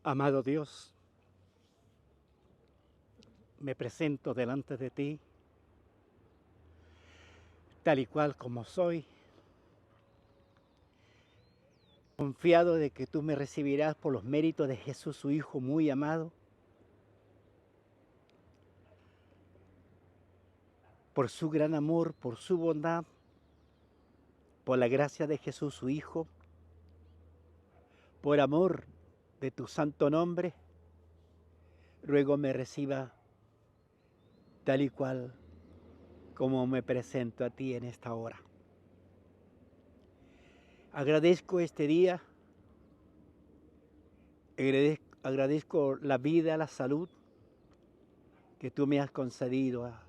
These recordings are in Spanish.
Amado Dios, me presento delante de ti, tal y cual como soy, confiado de que tú me recibirás por los méritos de Jesús, su Hijo muy amado, por su gran amor, por su bondad, por la gracia de Jesús, su Hijo, por amor de tu santo nombre, ruego me reciba tal y cual como me presento a ti en esta hora. Agradezco este día, agradezco la vida, la salud que tú me has concedido a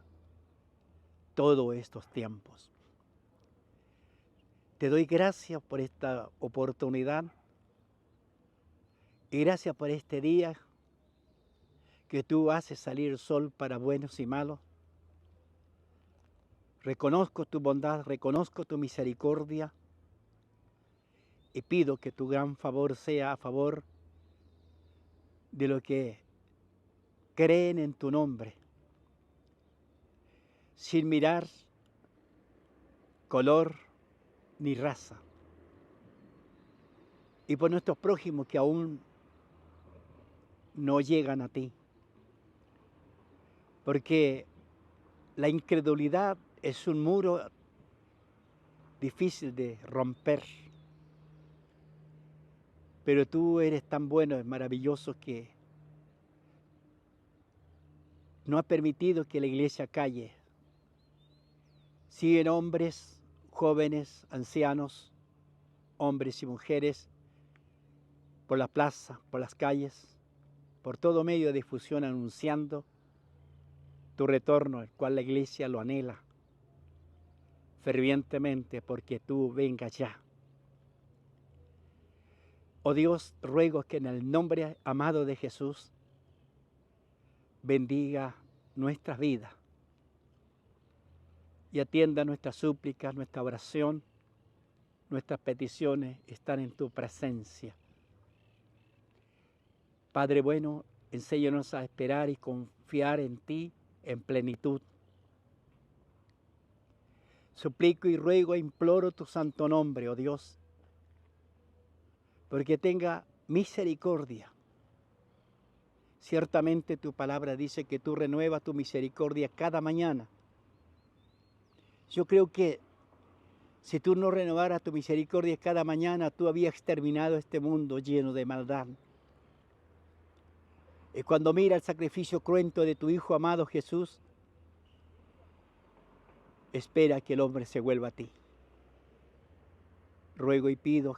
todos estos tiempos. Te doy gracias por esta oportunidad y gracias por este día que tú haces salir el sol para buenos y malos. Reconozco tu bondad, reconozco tu misericordia y pido que tu gran favor sea a favor de los que creen en tu nombre, sin mirar color ni raza. Y por nuestros prójimos que aún no llegan a ti. Porque la incredulidad es un muro difícil de romper. Pero tú eres tan bueno y maravilloso que no has permitido que la iglesia calle. Siguen hombres, jóvenes, ancianos, hombres y mujeres, por la plaza, por las calles, por todo medio de difusión anunciando tu retorno, el cual la iglesia lo anhela fervientemente porque tú vengas ya. Oh Dios, ruego que en el nombre amado de Jesús bendiga nuestras vidas y atienda nuestras súplicas, nuestra oración, nuestras peticiones están en tu presencia. Padre bueno, enséñanos a esperar y confiar en ti en plenitud. Suplico y ruego e imploro tu santo nombre, oh Dios, porque tenga misericordia. Ciertamente tu palabra dice que tú renuevas tu misericordia cada mañana. Yo creo que si tú no renovaras tu misericordia cada mañana, tú habías exterminado este mundo lleno de maldad. Y cuando mira el sacrificio cruento de tu Hijo amado Jesús, espera que el hombre se vuelva a ti. Ruego y pido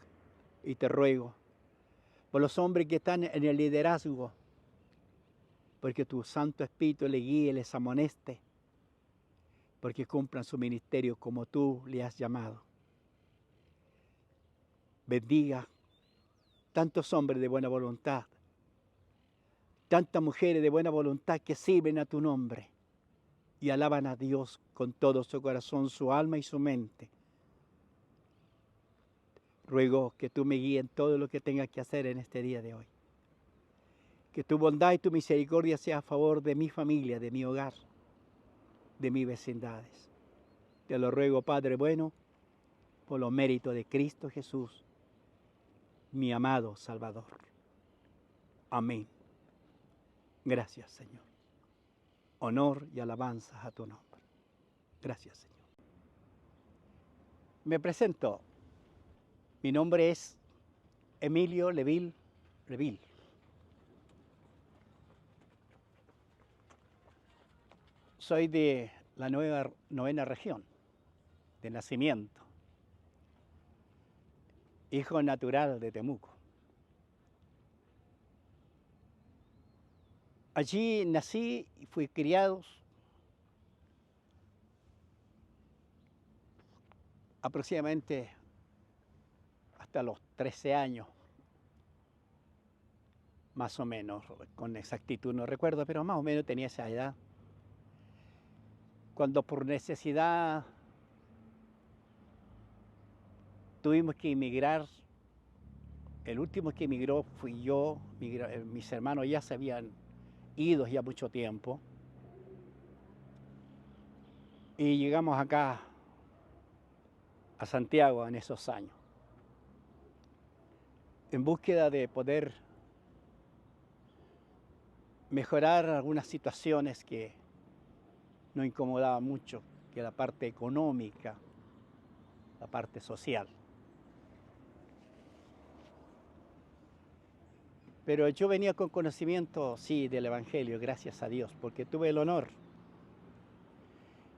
y te ruego por los hombres que están en el liderazgo, porque tu Santo Espíritu le guíe, les amoneste, porque cumplan su ministerio como tú le has llamado. Bendiga tantos hombres de buena voluntad, tantas mujeres de buena voluntad que sirven a tu nombre y alaban a Dios con todo su corazón, su alma y su mente. Ruego que tú me guíes en todo lo que tenga que hacer en este día de hoy. Que tu bondad y tu misericordia sea a favor de mi familia, de mi hogar, de mis vecindades. Te lo ruego, Padre bueno, por los méritos de Cristo Jesús, mi amado Salvador. Amén. Gracias, Señor. Honor y alabanzas a tu nombre. Gracias, Señor. Me presento. Mi nombre es Emilio Leville. Soy de la novena región, de nacimiento. Hijo natural de Temuco. Allí nací y fui criado aproximadamente hasta los 13 años, más o menos, con exactitud no recuerdo, pero más o menos tenía esa edad. Cuando por necesidad tuvimos que emigrar El último que emigró fui yo, mis hermanos ya se habían ido ya mucho tiempo. Y llegamos acá a Santiago en esos años, en búsqueda de poder mejorar algunas situaciones que nos incomodaban mucho, que la parte económica, la parte social. Pero yo venía con conocimiento, sí, del Evangelio, gracias a Dios, porque tuve el honor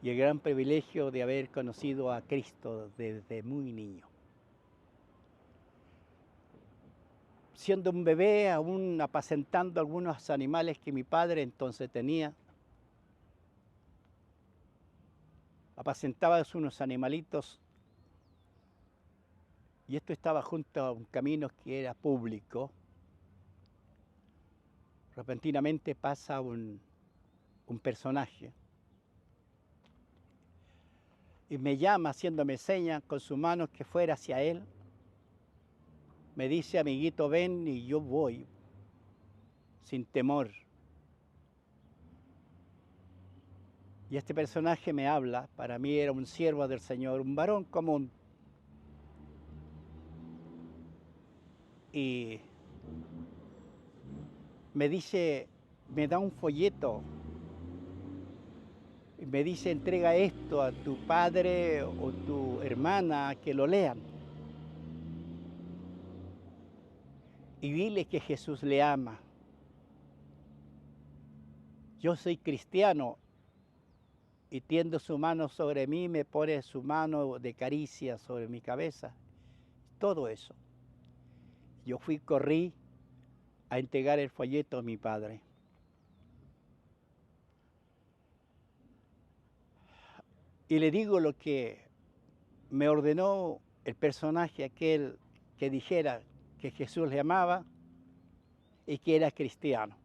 y el gran privilegio de haber conocido a Cristo desde muy niño. Siendo un bebé, aún apacentando algunos animales que mi padre entonces tenía, apacentaba unos animalitos y esto estaba junto a un camino que era público. Repentinamente pasa un personaje y me llama haciéndome señas con su mano que fuera hacia él. Me dice, amiguito, ven, y yo voy, sin temor. Y este personaje me habla, para mí era un siervo del Señor, un varón común. Y me dice, me da un folleto, y me dice, entrega esto a tu padre o tu hermana que lo lean. Y dile que Jesús le ama. Yo soy cristiano y tiendo su mano sobre mí, me pone su mano de caricia sobre mi cabeza. Todo eso. Yo corrí a entregar el folleto a mi padre. Y le digo lo que me ordenó el personaje aquel que dijera que Jesús le amaba y que era cristiano.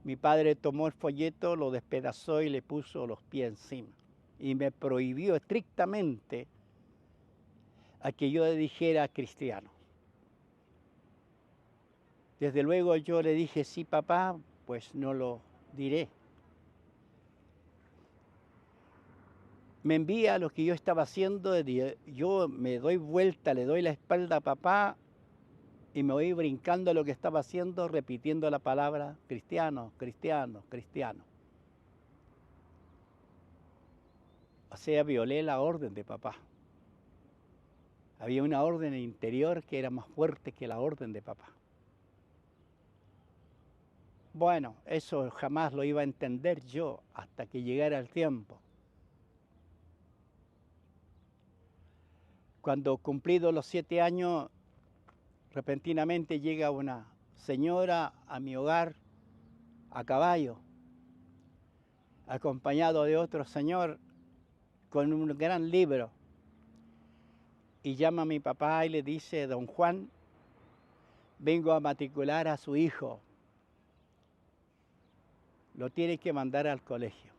Mi padre tomó el folleto, lo despedazó y le puso los pies encima. Y me prohibió estrictamente a que yo le dijera cristiano. Desde luego yo le dije, sí, papá, pues no lo diré. Me envía lo que yo estaba haciendo, yo me doy vuelta, le doy la espalda a papá y me voy brincando lo que estaba haciendo, repitiendo la palabra cristiano, cristiano, cristiano. O sea, violé la orden de papá. Había una orden interior que era más fuerte que la orden de papá. Bueno, eso jamás lo iba a entender yo hasta que llegara el tiempo. Cuando cumplidos los 7 años, repentinamente llega una señora a mi hogar a caballo, acompañado de otro señor con un gran libro. Y llama a mi papá y le dice, don Juan, vengo a matricular a su hijo. Lo tiene que mandar al colegio.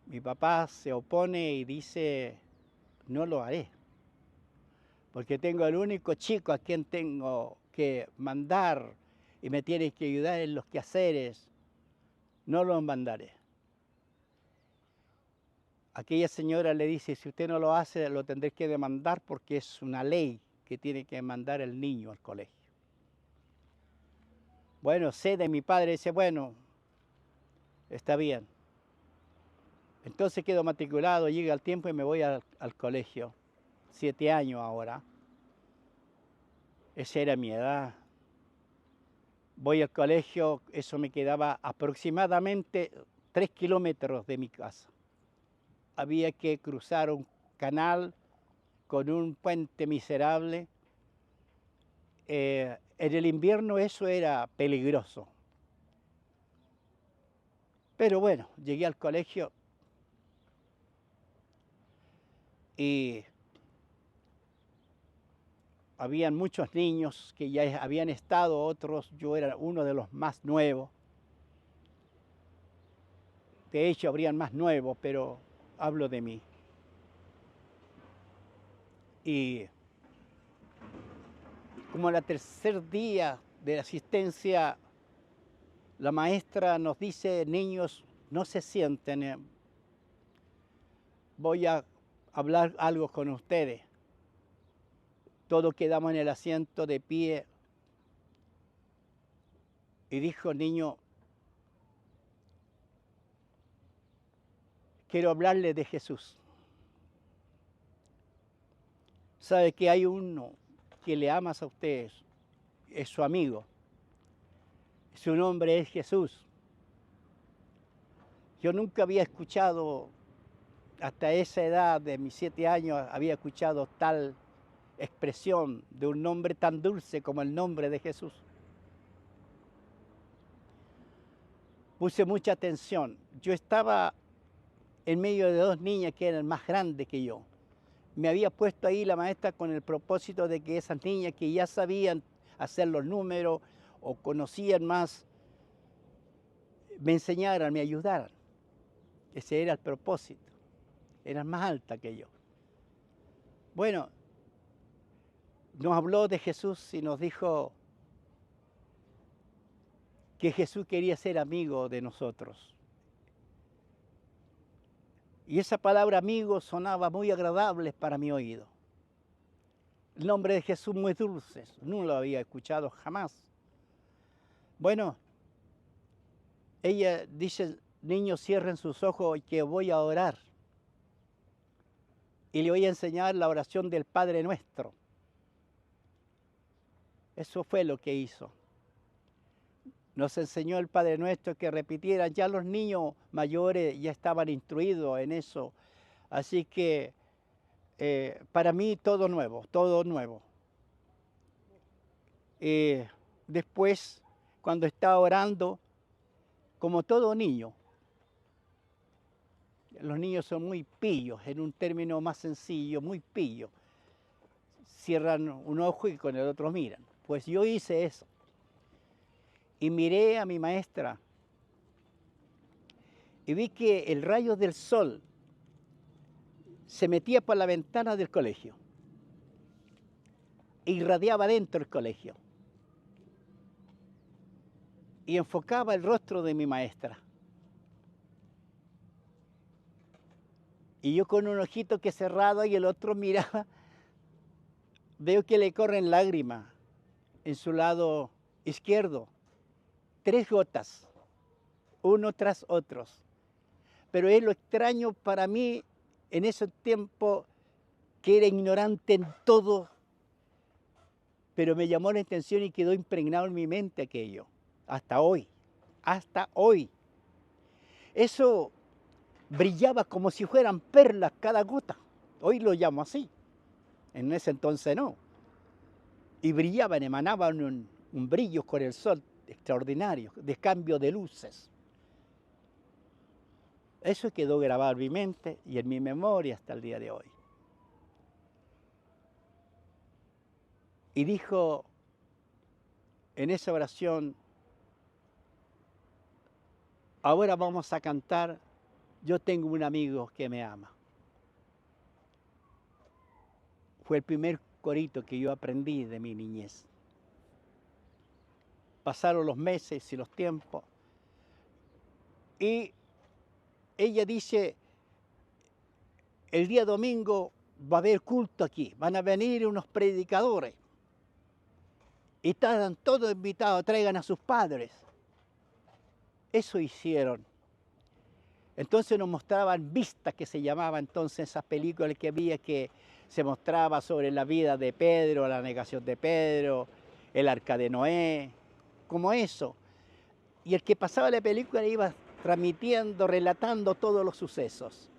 Mi papá se opone y dice, no lo haré, porque tengo el único chico a quien tengo que mandar y me tiene que ayudar en los quehaceres. No lo mandaré. Aquella señora le dice, si usted no lo hace, lo tendré que demandar porque es una ley que tiene que mandar el niño al colegio. Bueno, cede mi padre, dice, bueno, está bien. Entonces quedo matriculado, llega el tiempo y me voy al colegio. 7 años ahora. Esa era mi edad. Voy al colegio, eso me quedaba aproximadamente 3 kilómetros de mi casa. Había que cruzar un canal con un puente miserable. En el invierno eso era peligroso. Pero bueno, llegué al colegio y habían muchos niños que ya habían estado, otros, yo era uno de los más nuevos. De hecho, habrían más nuevos, pero hablo de mí. Y Como el tercer día de asistencia, la maestra nos dice: niños, no se sienten, voy a hablar algo con ustedes. Todos quedamos en el asiento de pie. Y dijo: niño, quiero hablarles de Jesús. Sabe que hay uno que le ama a ustedes, es su amigo. Su nombre es Jesús. Yo nunca había escuchado, hasta esa edad de mis 7 años, había escuchado tal expresión de un nombre tan dulce como el nombre de Jesús. Puse mucha atención. Yo estaba en medio de 2 niñas que eran más grandes que yo. Me había puesto ahí la maestra con el propósito de que esas niñas que ya sabían hacer los números o conocían más, me enseñaran, me ayudaran. Ese era el propósito. Eran más altas que yo. Bueno, nos habló de Jesús y nos dijo que Jesús quería ser amigo de nosotros. Y esa palabra amigo sonaba muy agradable para mi oído. El nombre de Jesús muy dulce, no lo había escuchado jamás. Bueno, ella dice: niños, cierren sus ojos y que voy a orar. Y le voy a enseñar la oración del Padre Nuestro. Eso fue lo que hizo. Nos enseñó el Padre Nuestro que repitieran. Ya los niños mayores ya estaban instruidos en eso. Así que para mí todo nuevo, todo nuevo. Después, cuando estaba orando, como todo niño, los niños son muy pillos, en un término más sencillo, muy pillos. Cierran un ojo y con el otro miran. Pues yo hice eso. Y miré a mi maestra y vi que el rayo del sol se metía por la ventana del colegio, irradiaba dentro del colegio y enfocaba el rostro de mi maestra. Y yo con un ojito que cerrado y el otro miraba, veo que le corren lágrimas en su lado izquierdo, 3 gotas, uno tras otros. Pero es lo extraño para mí en ese tiempo, que era ignorante en todo, pero me llamó la atención y quedó impregnado en mi mente aquello, hasta hoy, hasta hoy. Eso brillaba como si fueran perlas cada gota, hoy lo llamo así, en ese entonces no. Y brillaban, emanaban un brillo con el sol extraordinario, de cambio de luces. Eso quedó grabado en mi mente y en mi memoria hasta el día de hoy. Y dijo en esa oración: ahora vamos a cantar Yo tengo un amigo que me ama. Fue el primer corito que yo aprendí de mi niñez. Pasaron los meses y los tiempos. Y ella dice: el día domingo va a haber culto aquí, van a venir unos predicadores. Y están todos invitados, traigan a sus padres. Eso hicieron. Entonces nos mostraban Vistas, que se llamaba entonces esas películas que había, que se mostraba sobre la vida de Pedro, la negación de Pedro, el arca de Noé, como eso. Y el que pasaba la película iba transmitiendo, relatando todos los sucesos.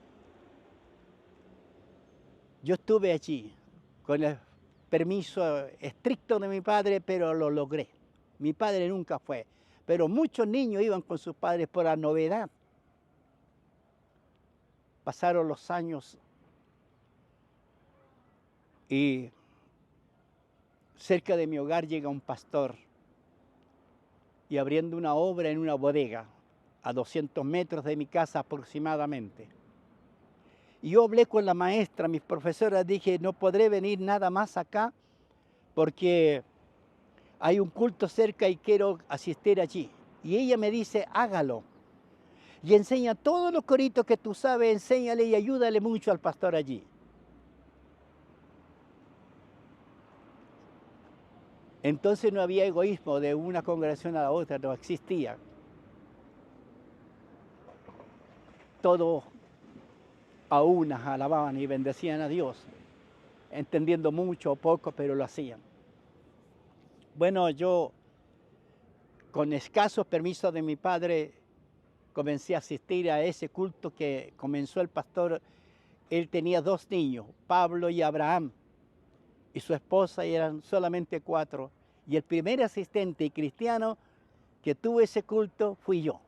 Yo estuve allí con el permiso estricto de mi padre, pero lo logré. Mi padre nunca fue, pero muchos niños iban con sus padres por la novedad. Pasaron los años y cerca de mi hogar llega un pastor y abriendo una obra en una bodega a 200 metros de mi casa aproximadamente. Y yo hablé con la maestra, mis profesoras, dije: no podré venir nada más acá porque hay un culto cerca y quiero asistir allí. Y ella me dice, hágalo. Y enseña todos los coritos que tú sabes, enséñale y ayúdale mucho al pastor allí. Entonces no había egoísmo de una congregación a la otra, no existía. Todos a unas alababan y bendecían a Dios, entendiendo mucho o poco, pero lo hacían. Bueno, yo con escasos permisos de mi padre comencé a asistir a ese culto que comenzó el pastor. Él tenía 2 niños, Pablo y Abraham, y su esposa, y eran solamente 4. Y el primer asistente y cristiano que tuvo ese culto fui yo.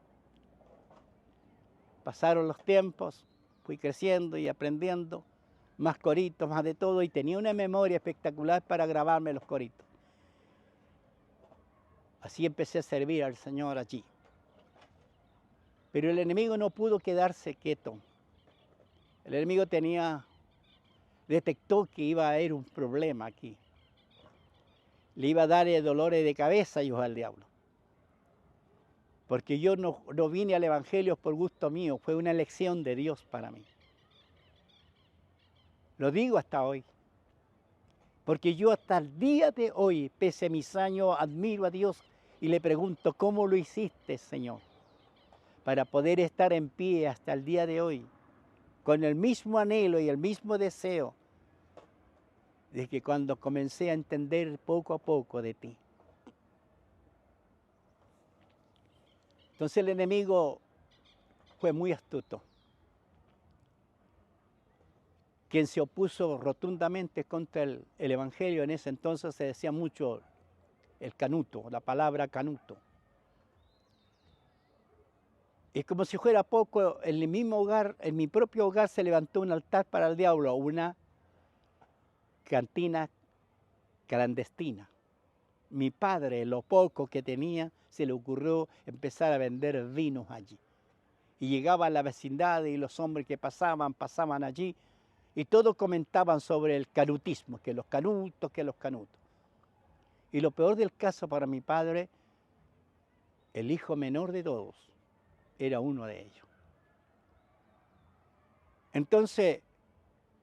Pasaron los tiempos, fui creciendo y aprendiendo, más coritos, más de todo, y tenía una memoria espectacular para grabarme los coritos. Así empecé a servir al Señor allí. Pero el enemigo no pudo quedarse quieto. El enemigo detectó que iba a haber un problema aquí. Le iba a dar dolores de cabeza yo al diablo. Porque yo no vine al Evangelio por gusto mío, fue una elección de Dios para mí. Lo digo hasta hoy. Porque yo hasta el día de hoy, pese a mis años, admiro a Dios y le pregunto, ¿cómo lo hiciste, Señor? Para poder estar en pie hasta el día de hoy, con el mismo anhelo y el mismo deseo de que cuando comencé a entender poco a poco de ti. Entonces el enemigo fue muy astuto. Quien se opuso rotundamente contra el Evangelio en ese entonces se decía mucho el canuto, la palabra canuto. Y como si fuera poco, en el mismo hogar, en mi propio hogar se levantó un altar para el diablo, una cantina clandestina. Mi padre, lo poco que tenía, se le ocurrió empezar a vender vinos allí. Y llegaba a la vecindad y los hombres que pasaban allí y todos comentaban sobre el canutismo, que los canutos. Y lo peor del caso para mi padre, el hijo menor de todos, era uno de ellos. Entonces,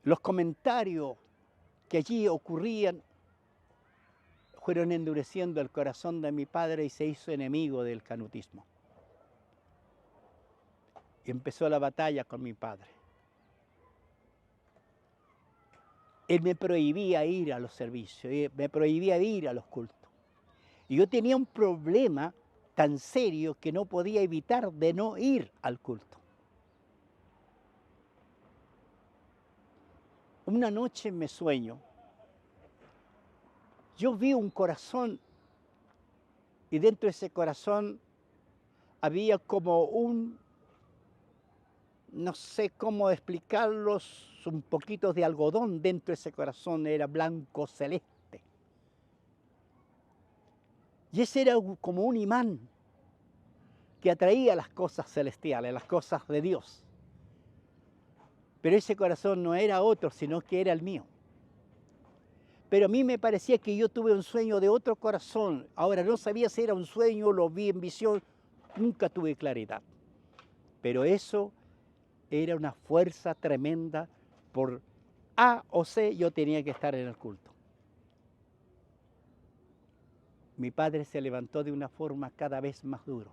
los comentarios que allí ocurrían fueron endureciendo el corazón de mi padre y se hizo enemigo del canutismo. Y empezó la batalla con mi padre. Él me prohibía ir a los servicios, me prohibía ir a los cultos. Y yo tenía un problema tan serio que no podía evitar de no ir al culto. Una noche me sueño, yo vi un corazón y dentro de ese corazón había como no sé cómo explicarlos, un poquito de algodón dentro de ese corazón, era blanco celeste. Y ese era como un imán que atraía las cosas celestiales, las cosas de Dios. Pero ese corazón no era otro, sino que era el mío. Pero a mí me parecía que yo tuve un sueño de otro corazón. Ahora no sabía si era un sueño, lo vi en visión, nunca tuve claridad. Pero eso era una fuerza tremenda. Por A o C yo tenía que estar en el culto. Mi padre se levantó de una forma cada vez más dura.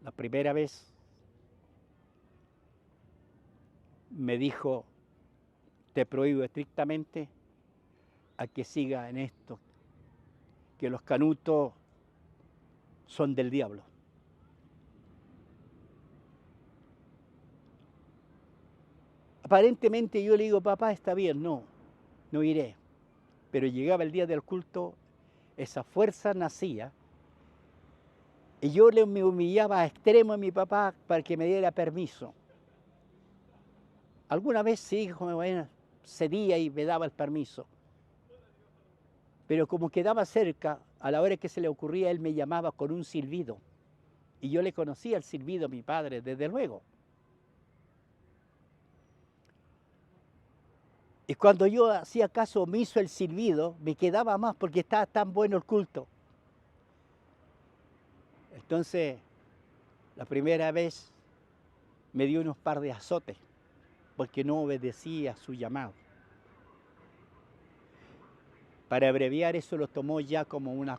La primera vez me dijo, te prohíbo estrictamente a que siga en esto, que los canutos son del diablo. Aparentemente yo le digo, papá, está bien, no iré. Pero llegaba el día del culto, esa fuerza nacía, y yo me humillaba a extremo a mi papá para que me diera permiso. Alguna vez sí, bueno, cedía y me daba el permiso. Pero como quedaba cerca, a la hora que se le ocurría, él me llamaba con un silbido. Y yo le conocía el silbido a mi padre, desde luego. Y cuando yo hacía caso omiso el silbido, me quedaba más porque estaba tan bueno el culto. Entonces, la primera vez me dio unos par de azotes porque no obedecía su llamado. Para abreviar, eso lo tomó ya como una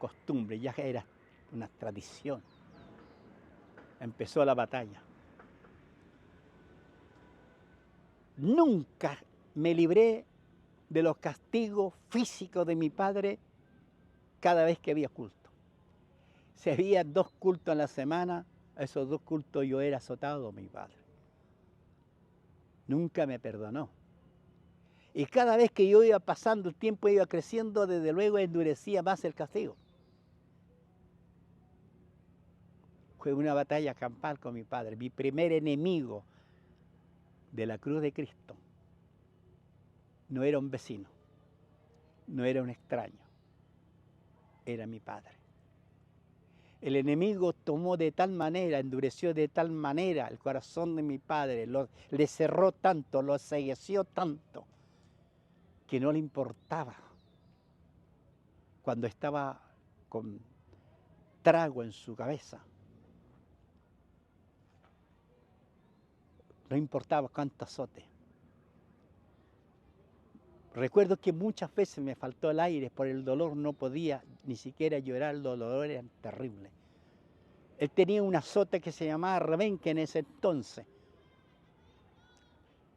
costumbre, ya era una tradición. Empezó la batalla. Nunca me libré de los castigos físicos de mi padre cada vez que había culto. Si había 2 cultos a la semana, a esos 2 cultos yo era azotado, mi padre. Nunca me perdonó. Y cada vez que yo iba pasando el tiempo, iba creciendo, desde luego endurecía más el castigo. Fue una batalla campal con mi padre, mi primer enemigo de la cruz de Cristo. No era un vecino, no era un extraño, era mi padre. El enemigo tomó de tal manera, endureció de tal manera el corazón de mi padre, le cerró tanto, lo cegueció tanto, que no le importaba cuando estaba con trago en su cabeza. No importaba cuánto azote. Recuerdo que muchas veces me faltó el aire, por el dolor no podía ni siquiera llorar, el dolor era terrible. Él tenía un azote que se llamaba rebenque en ese entonces.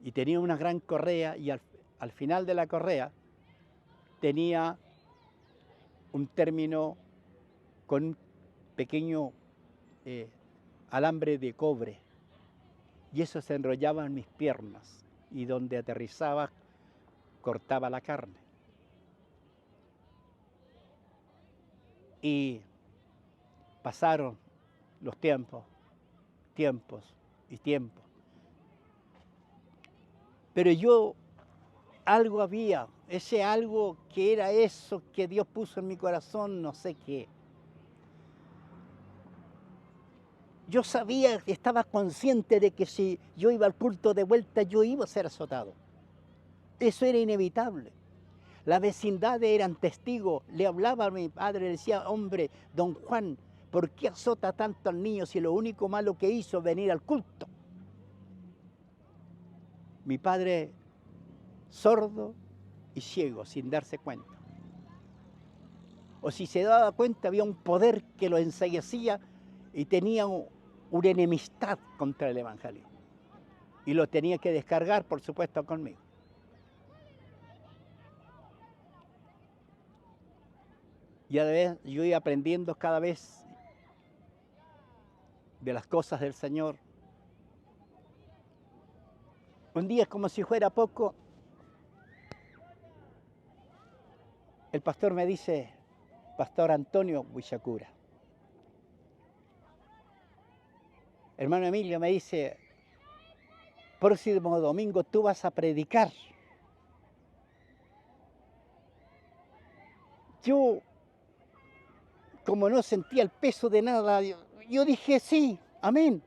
Y tenía una gran correa y al final de la correa tenía un término con un pequeño alambre de cobre. Y eso se enrollaba en mis piernas y donde aterrizaba cortaba la carne. Y pasaron los tiempos y tiempos. Pero yo, algo había, ese algo que era eso que Dios puso en mi corazón, no sé qué. Yo sabía, estaba consciente de que si yo iba al culto de vuelta, yo iba a ser azotado. Eso era inevitable. La vecindad eran testigos. Le hablaba a mi padre, le decía, hombre, don Juan, ¿por qué azota tanto al niño si lo único malo que hizo es venir al culto? Mi padre, sordo y ciego, sin darse cuenta. O si se daba cuenta, había un poder que lo enceguecía y tenía una enemistad contra el Evangelio. Y lo tenía que descargar, por supuesto, conmigo. Y a la vez yo iba aprendiendo cada vez de las cosas del Señor. Un día, como si fuera poco, el pastor me dice, Pastor Antonio Huichacura. Hermano Emilio me dice, próximo domingo tú vas a predicar. Yo, como no sentía el peso de nada, yo dije sí, amén.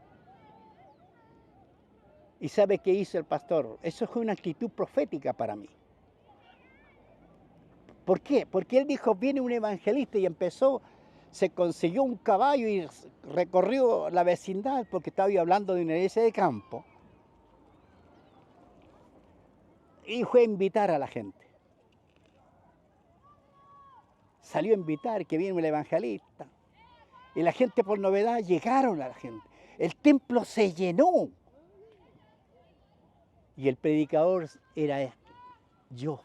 ¿Y sabe qué hizo el pastor? Eso fue una actitud profética para mí. ¿Por qué? Porque él dijo, viene un evangelista y empezó, se consiguió un caballo y recorrió la vecindad, porque estaba yo hablando de una iglesia de campo. Y fue a invitar a la gente. Salió a invitar que viene un evangelista. Y la gente por novedad llegaron a la gente. El templo se llenó. Y el predicador era yo.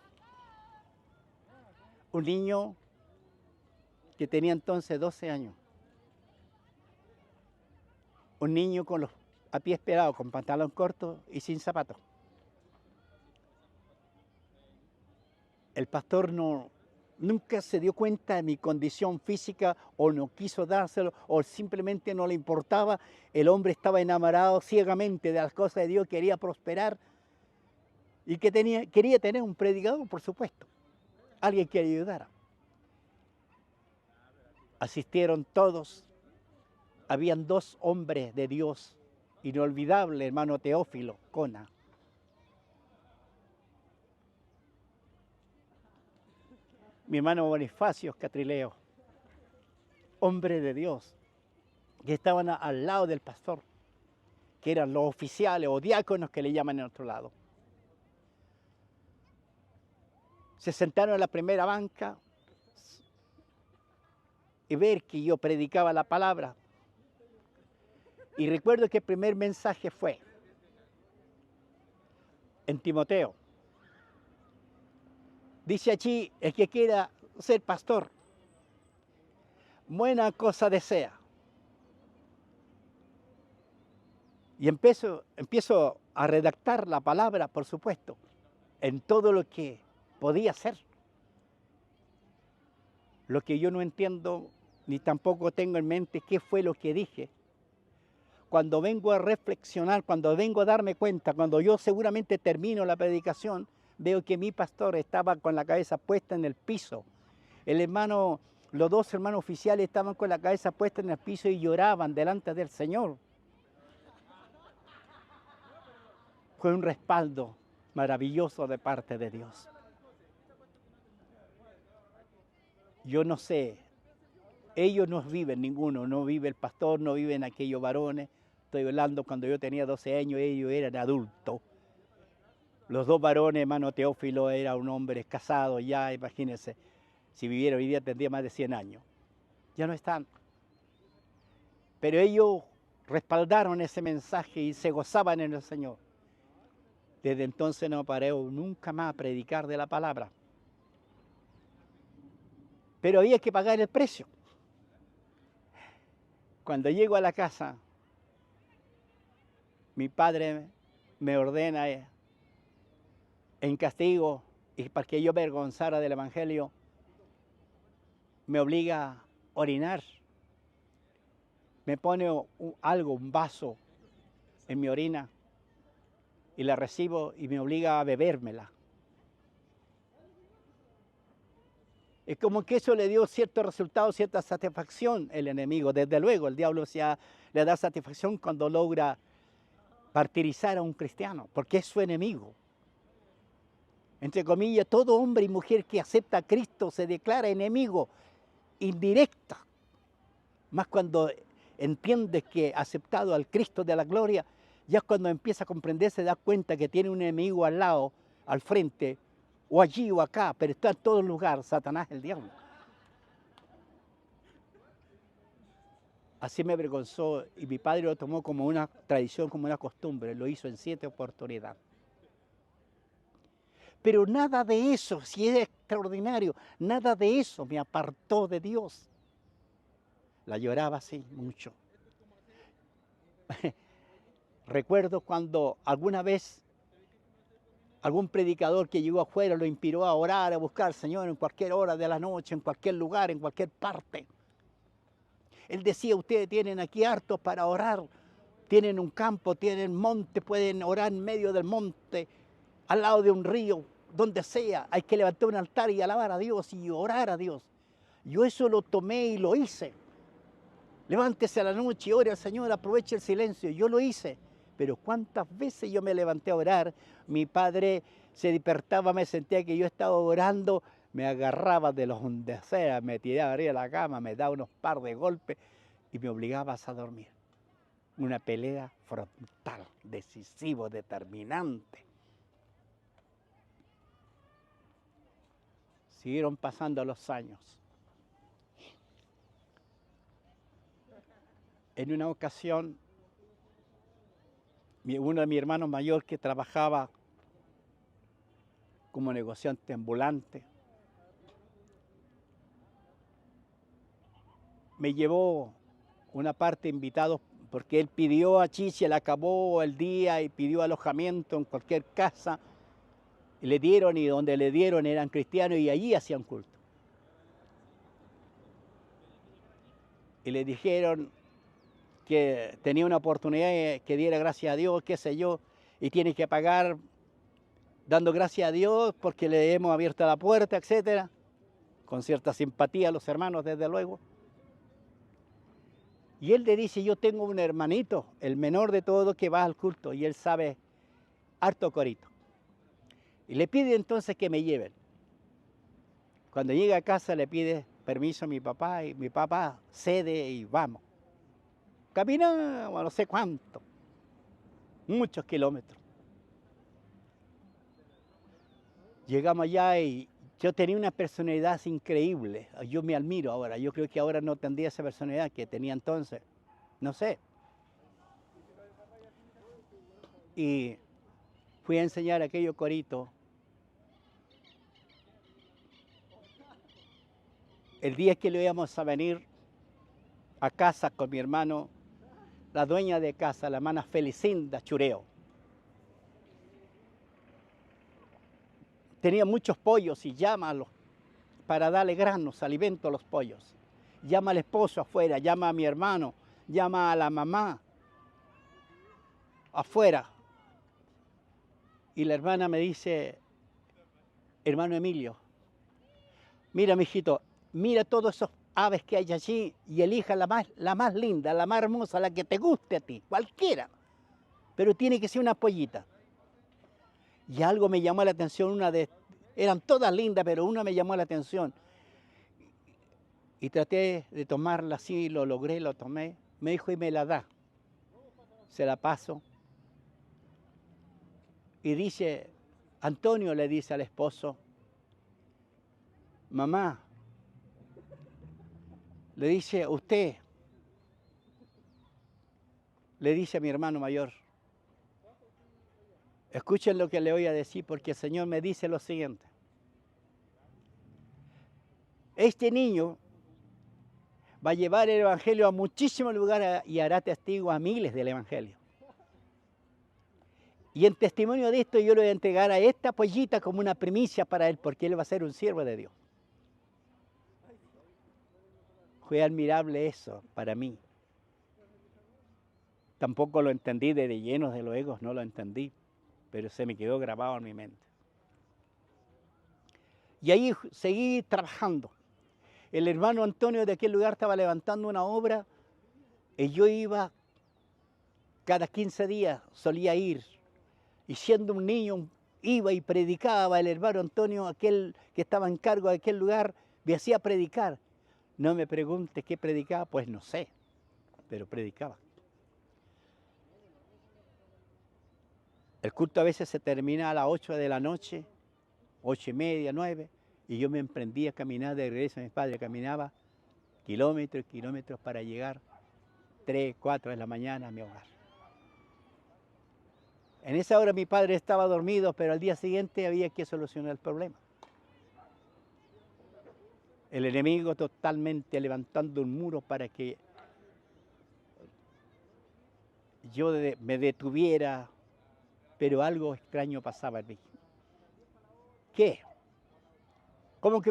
Un niño que tenía entonces 12 años. Un niño con los a pies pelados, con pantalón corto y sin zapatos. El pastor nunca se dio cuenta de mi condición física o no quiso dárselo o simplemente no le importaba. El hombre estaba enamorado ciegamente de las cosas de Dios, quería prosperar y que quería tener un predicador, por supuesto, alguien que le ayudara. Asistieron todos, habían 2 hombres de Dios, inolvidable, hermano Teófilo Cona. mi hermano Bonifacio Catrileo, hombre de Dios, que estaban al lado del pastor, que eran los oficiales o diáconos que le llaman en otro lado. Se sentaron en la primera banca y ver que yo predicaba la palabra. Y recuerdo que el primer mensaje fue en Timoteo. Dice allí, el que quiera ser pastor, buena cosa desea. Y empiezo a redactar la palabra, por supuesto, en todo lo que podía ser. Lo que yo no entiendo, ni tampoco tengo en mente qué fue lo que dije. Cuando vengo a reflexionar, cuando vengo a darme cuenta, cuando yo seguramente termino la predicación, veo que mi pastor estaba con la cabeza puesta en el piso. Los dos hermanos oficiales estaban con la cabeza puesta en el piso y lloraban delante del Señor. Fue un respaldo maravilloso de parte de Dios. Yo no sé, ellos no viven, ninguno, no vive el pastor, no viven aquellos varones. Estoy hablando cuando yo tenía 12 años, ellos eran adultos. Los dos varones, hermano Teófilo era un hombre casado ya, imagínense, si viviera hoy día tendría más de 100 años. Ya no están. Pero ellos respaldaron ese mensaje y se gozaban en el Señor. Desde entonces no paré nunca más a predicar de la palabra. Pero había que pagar el precio. Cuando llego a la casa, mi padre me ordena en castigo y para que yo avergonzara del Evangelio, me obliga a orinar. Me pone un vaso en mi orina y la recibo y me obliga a bebérmela. Es como que eso le dio cierto resultado, cierta satisfacción al enemigo. Desde luego, el diablo le da satisfacción cuando logra martirizar a un cristiano, porque es su enemigo. Entre comillas, todo hombre y mujer que acepta a Cristo se declara enemigo indirecta. Más cuando entiendes que ha aceptado al Cristo de la gloria, ya cuando empieza a comprender se da cuenta que tiene un enemigo al lado, al frente, o allí o acá, pero está en todo lugar, Satanás, el diablo. Así me avergonzó y mi padre lo tomó como una tradición, como una costumbre, lo hizo en 7 oportunidades. Pero nada de eso, si es extraordinario, nada de eso me apartó de Dios. La lloraba así mucho. Recuerdo cuando alguna vez algún predicador que llegó afuera lo inspiró a orar, a buscar al Señor en cualquier hora de la noche, en cualquier lugar, en cualquier parte. Él decía, ustedes tienen aquí hartos para orar, tienen un campo, tienen monte, pueden orar en medio del monte, al lado de un río, donde sea. Hay que levantar un altar y alabar a Dios y orar a Dios. Yo eso lo tomé y lo hice. Levántese a la noche y ore al Señor, aproveche el silencio. Yo lo hice. Pero cuántas veces yo me levanté a orar, mi padre se despertaba, me sentía que yo estaba orando, me agarraba de los donde sea, me tiraba arriba de la cama, me daba unos par de golpes y me obligaba a dormir. Una pelea frontal, decisivo, determinante. Siguieron pasando los años. En una ocasión, uno de mis hermanos mayor que trabajaba como negociante ambulante, me llevó una parte de invitados porque él pidió a Chiche, le acabó el día y pidió alojamiento en cualquier casa y le dieron, y donde le dieron eran cristianos y allí hacían culto. Y le dijeron que tenía una oportunidad, que diera gracias a Dios, qué sé yo, y tiene que pagar dando gracias a Dios porque le hemos abierto la puerta, etcétera, con cierta simpatía a los hermanos, desde luego. Y él le dice, yo tengo un hermanito, el menor de todos, que va al culto, y él sabe harto corito. Y le pide entonces que me lleven. Cuando llega a casa le pide permiso a mi papá y mi papá cede y vamos. Caminamos no sé cuánto, muchos kilómetros. Llegamos allá y yo tenía una personalidad increíble. Yo me admiro ahora. Yo creo que ahora no tendría esa personalidad que tenía entonces. No sé. Y fui a enseñar aquello corito. El día que le íbamos a venir a casa con mi hermano, la dueña de casa, la hermana Felicinda Chureo, tenía muchos pollos y llama para darle granos, alimento a los pollos. Llama al esposo afuera, llama a mi hermano, llama a la mamá afuera. Y la hermana me dice, hermano Emilio, mira, mijito, mira todos esos aves que hay allí y elija la más linda, la más hermosa, la que te guste a ti, cualquiera. Pero tiene que ser una pollita. Y algo me llamó la atención, eran todas lindas, pero una me llamó la atención. Y traté de tomarla así, lo logré, lo tomé. Me dijo, y me la da. Se la paso. Y dice, Antonio le dice al esposo, mamá, le dice, usted, le dice a mi hermano mayor, escuchen lo que le voy a decir porque el Señor me dice lo siguiente. Este niño va a llevar el Evangelio a muchísimos lugares y hará testigo a miles del Evangelio. Y en testimonio de esto yo le voy a entregar a esta pollita como una primicia para él porque él va a ser un siervo de Dios. Fue admirable eso para mí. Tampoco lo entendí de lleno de los egos, no lo entendí, pero se me quedó grabado en mi mente. Y ahí seguí trabajando. El hermano Antonio de aquel lugar estaba levantando una obra y yo iba cada 15 días, solía ir. Y siendo un niño, iba y predicaba. El hermano Antonio, aquel que estaba en cargo de aquel lugar, me hacía predicar. No me pregunte qué predicaba, pues no sé, pero predicaba. El culto a veces se termina a las 8 de la noche, 8:30, 9, y yo me emprendía a caminar de regreso a mis padres. Caminaba kilómetros y kilómetros para llegar 3, 4 de la mañana a mi hogar. En esa hora mi padre estaba dormido, pero al día siguiente había que solucionar el problema. El enemigo totalmente levantando un muro para que yo me detuviera, pero algo extraño pasaba en mí. ¿Qué? Como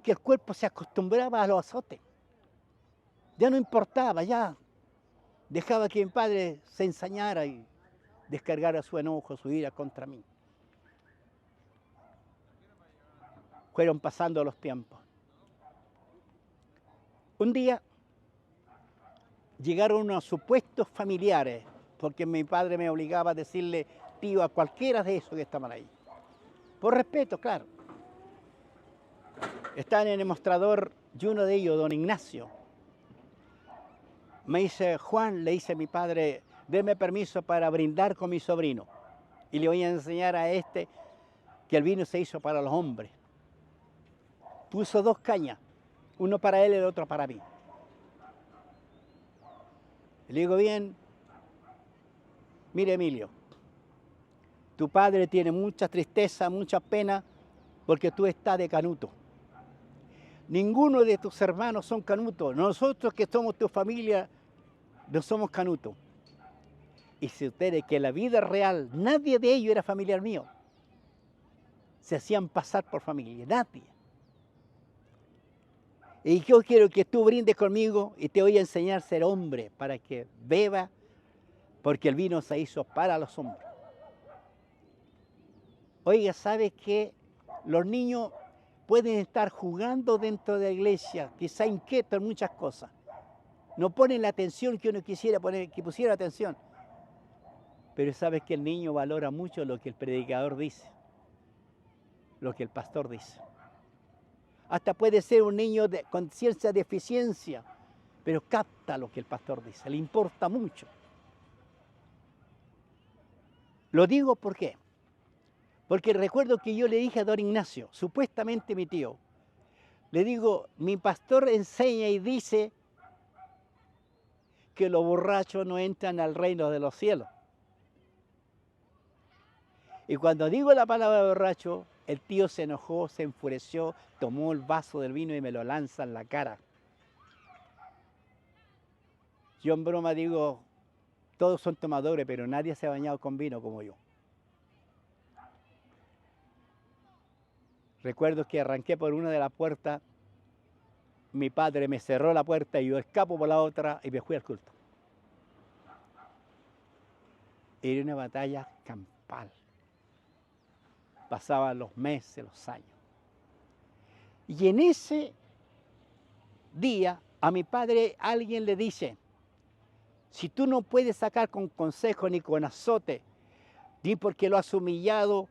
que el cuerpo se acostumbraba a los azotes. Ya no importaba, ya dejaba que mi padre se ensañara y descargara su enojo, su ira contra mí. Fueron pasando los tiempos. Un día llegaron unos supuestos familiares, porque mi padre me obligaba a decirle tío a cualquiera de esos que estaban ahí. Por respeto, claro. Estaban en el mostrador y uno de ellos, don Ignacio, me dice, Juan, le dice a mi padre, deme permiso para brindar con mi sobrino. Y le voy a enseñar a este que el vino se hizo para los hombres. Puso 2 cañas, uno para él y el otro para mí. Le digo, bien, mire Emilio, tu padre tiene mucha tristeza, mucha pena, porque tú estás de canuto. Ninguno de tus hermanos son canutos. Nosotros que somos tu familia, no somos canutos. Y si ustedes que en la vida real, nadie de ellos era familiar mío. Se hacían pasar por familia, nadie. Y yo quiero que tú brindes conmigo y te voy a enseñar a ser hombre para que beba, porque el vino se hizo para los hombres. Oiga, ¿sabe qué? Los niños pueden estar jugando dentro de la iglesia, quizá inquietos en muchas cosas. No ponen la atención que uno quisiera poner, que pusiera atención. Pero sabes que el niño valora mucho lo que el predicador dice, lo que el pastor dice. Hasta puede ser un niño con cierta deficiencia, pero capta lo que el pastor dice, le importa mucho. Lo digo ¿por qué? Porque recuerdo que yo le dije a don Ignacio, supuestamente mi tío, le digo, mi pastor enseña y dice que los borrachos no entran al reino de los cielos. Y cuando digo la palabra borracho, el tío se enojó, se enfureció, tomó el vaso del vino y me lo lanza en la cara. Yo en broma digo, todos son tomadores, pero nadie se ha bañado con vino como yo. Recuerdo que arranqué por una de las puertas, mi padre me cerró la puerta y yo escapo por la otra y me fui al culto. Era una batalla campal. Pasaban los meses, los años. Y en ese día a mi padre alguien le dice, si tú no puedes sacar con consejo ni con azote, ni porque lo has humillado,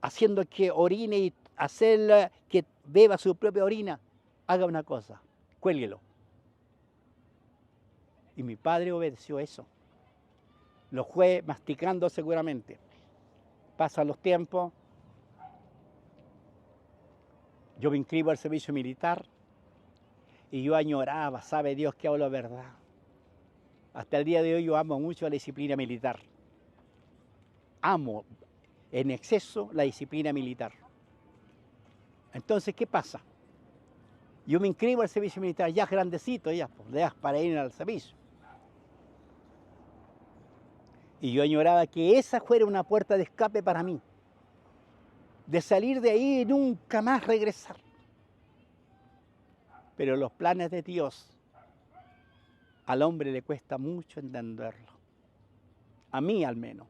haciendo que orine y hacerla que beba su propia orina, haga una cosa, cuélguelo. Y mi padre obedeció eso. Lo fue masticando seguramente. Pasan los tiempos, yo me inscribo al servicio militar y yo añoraba, sabe Dios que hablo verdad. Hasta el día de hoy yo amo mucho la disciplina militar. Amo en exceso la disciplina militar. Entonces, ¿qué pasa? Yo me inscribo al servicio militar, ya grandecito, ya, pues, para ir al servicio. Y yo añoraba que esa fuera una puerta de escape para mí. De salir de ahí y nunca más regresar. Pero los planes de Dios, al hombre le cuesta mucho entenderlo. A mí al menos.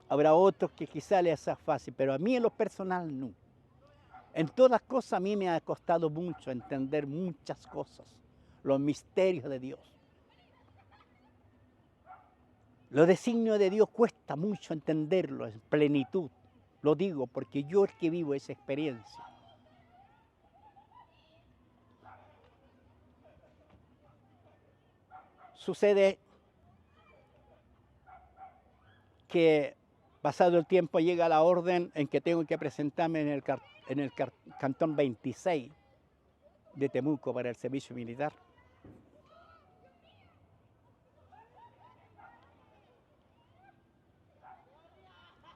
Habrá otros que quizá les sea fácil, pero a mí en lo personal no. En todas las cosas a mí me ha costado mucho entender muchas cosas, los misterios de Dios. Los designios de Dios cuesta mucho entenderlo en plenitud. Lo digo porque yo es que vivo esa experiencia. Sucede que pasado el tiempo llega la orden en que tengo que presentarme en el cantón 26 de Temuco para el servicio militar.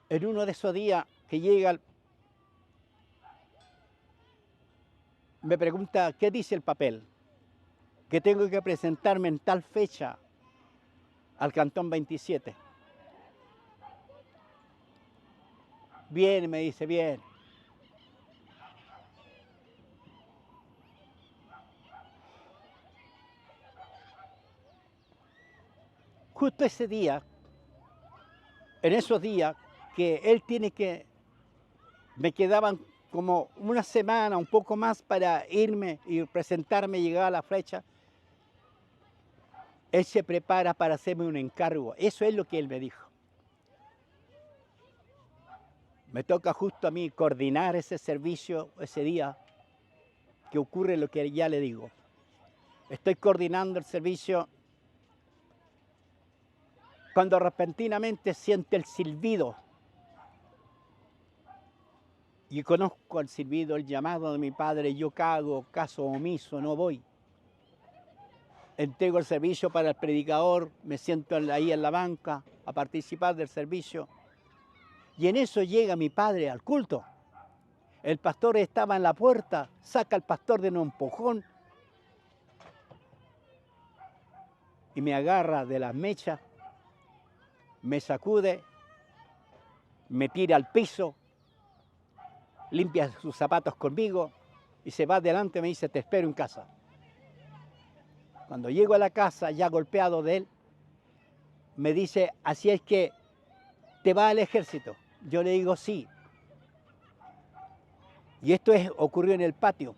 En uno de esos días que llega, me pregunta, ¿qué dice el papel? Que tengo que presentarme en tal fecha al cantón 27. Bien, me dice, bien. Justo ese día, en esos días que él tiene que, me quedaban como una semana, un poco más para irme y presentarme y llegar a la fecha, él se prepara para hacerme un encargo. Eso es lo que él me dijo. Me toca justo a mí coordinar ese servicio ese día que ocurre lo que ya le digo. Estoy coordinando el servicio cuando repentinamente siente el silbido. Y conozco el silbido, el llamado de mi padre, yo hago caso omiso, no voy. Entrego el servicio para el predicador, me siento ahí en la banca a participar del servicio. Y en eso llega mi padre al culto. El pastor estaba en la puerta, saca al pastor de un empujón y me agarra de las mechas, me sacude, me tira al piso, limpia sus zapatos conmigo y se va adelante y me dice, te espero en casa. Cuando llego a la casa, ya golpeado de él, me dice, así es que te va al ejército. Yo le digo, sí. Y esto ocurrió en el patio.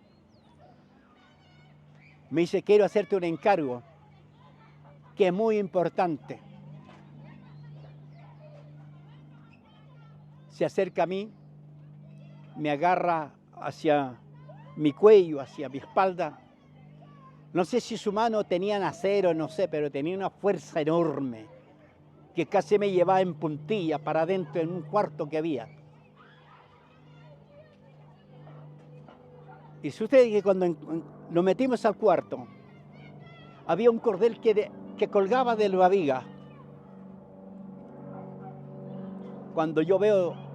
Me dice, quiero hacerte un encargo que es muy importante. Se acerca a mí, me agarra hacia mi cuello, hacia mi espalda. No sé si su mano tenía acero, no sé, pero tenía una fuerza enorme que casi me llevaba en puntilla para adentro en un cuarto que había. Y sucede que cuando nos metimos al cuarto, había un cordel que colgaba de la viga. Cuando yo veo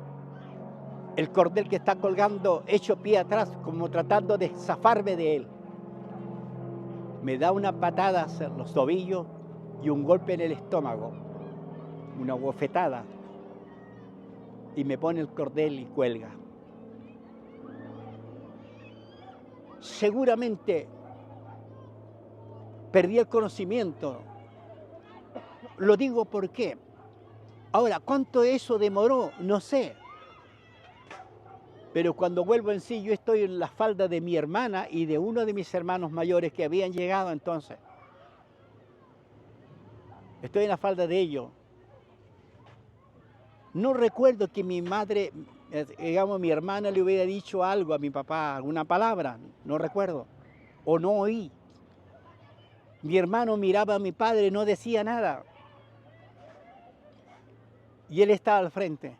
el cordel que está colgando hecho pie atrás, como tratando de zafarme de él, me da una patada en los tobillos y un golpe en el estómago, una bofetada, y me pone el cordel y cuelga. Seguramente perdí el conocimiento. Lo digo porque ahora, ¿cuánto eso demoró? No sé. Pero cuando vuelvo en sí, yo estoy en la falda de mi hermana y de uno de mis hermanos mayores que habían llegado entonces. Estoy en la falda de ellos. No recuerdo que mi madre, digamos, mi hermana le hubiera dicho algo a mi papá, alguna palabra, no recuerdo, o no oí. Mi hermano miraba a mi padre, no decía nada. Y él estaba al frente.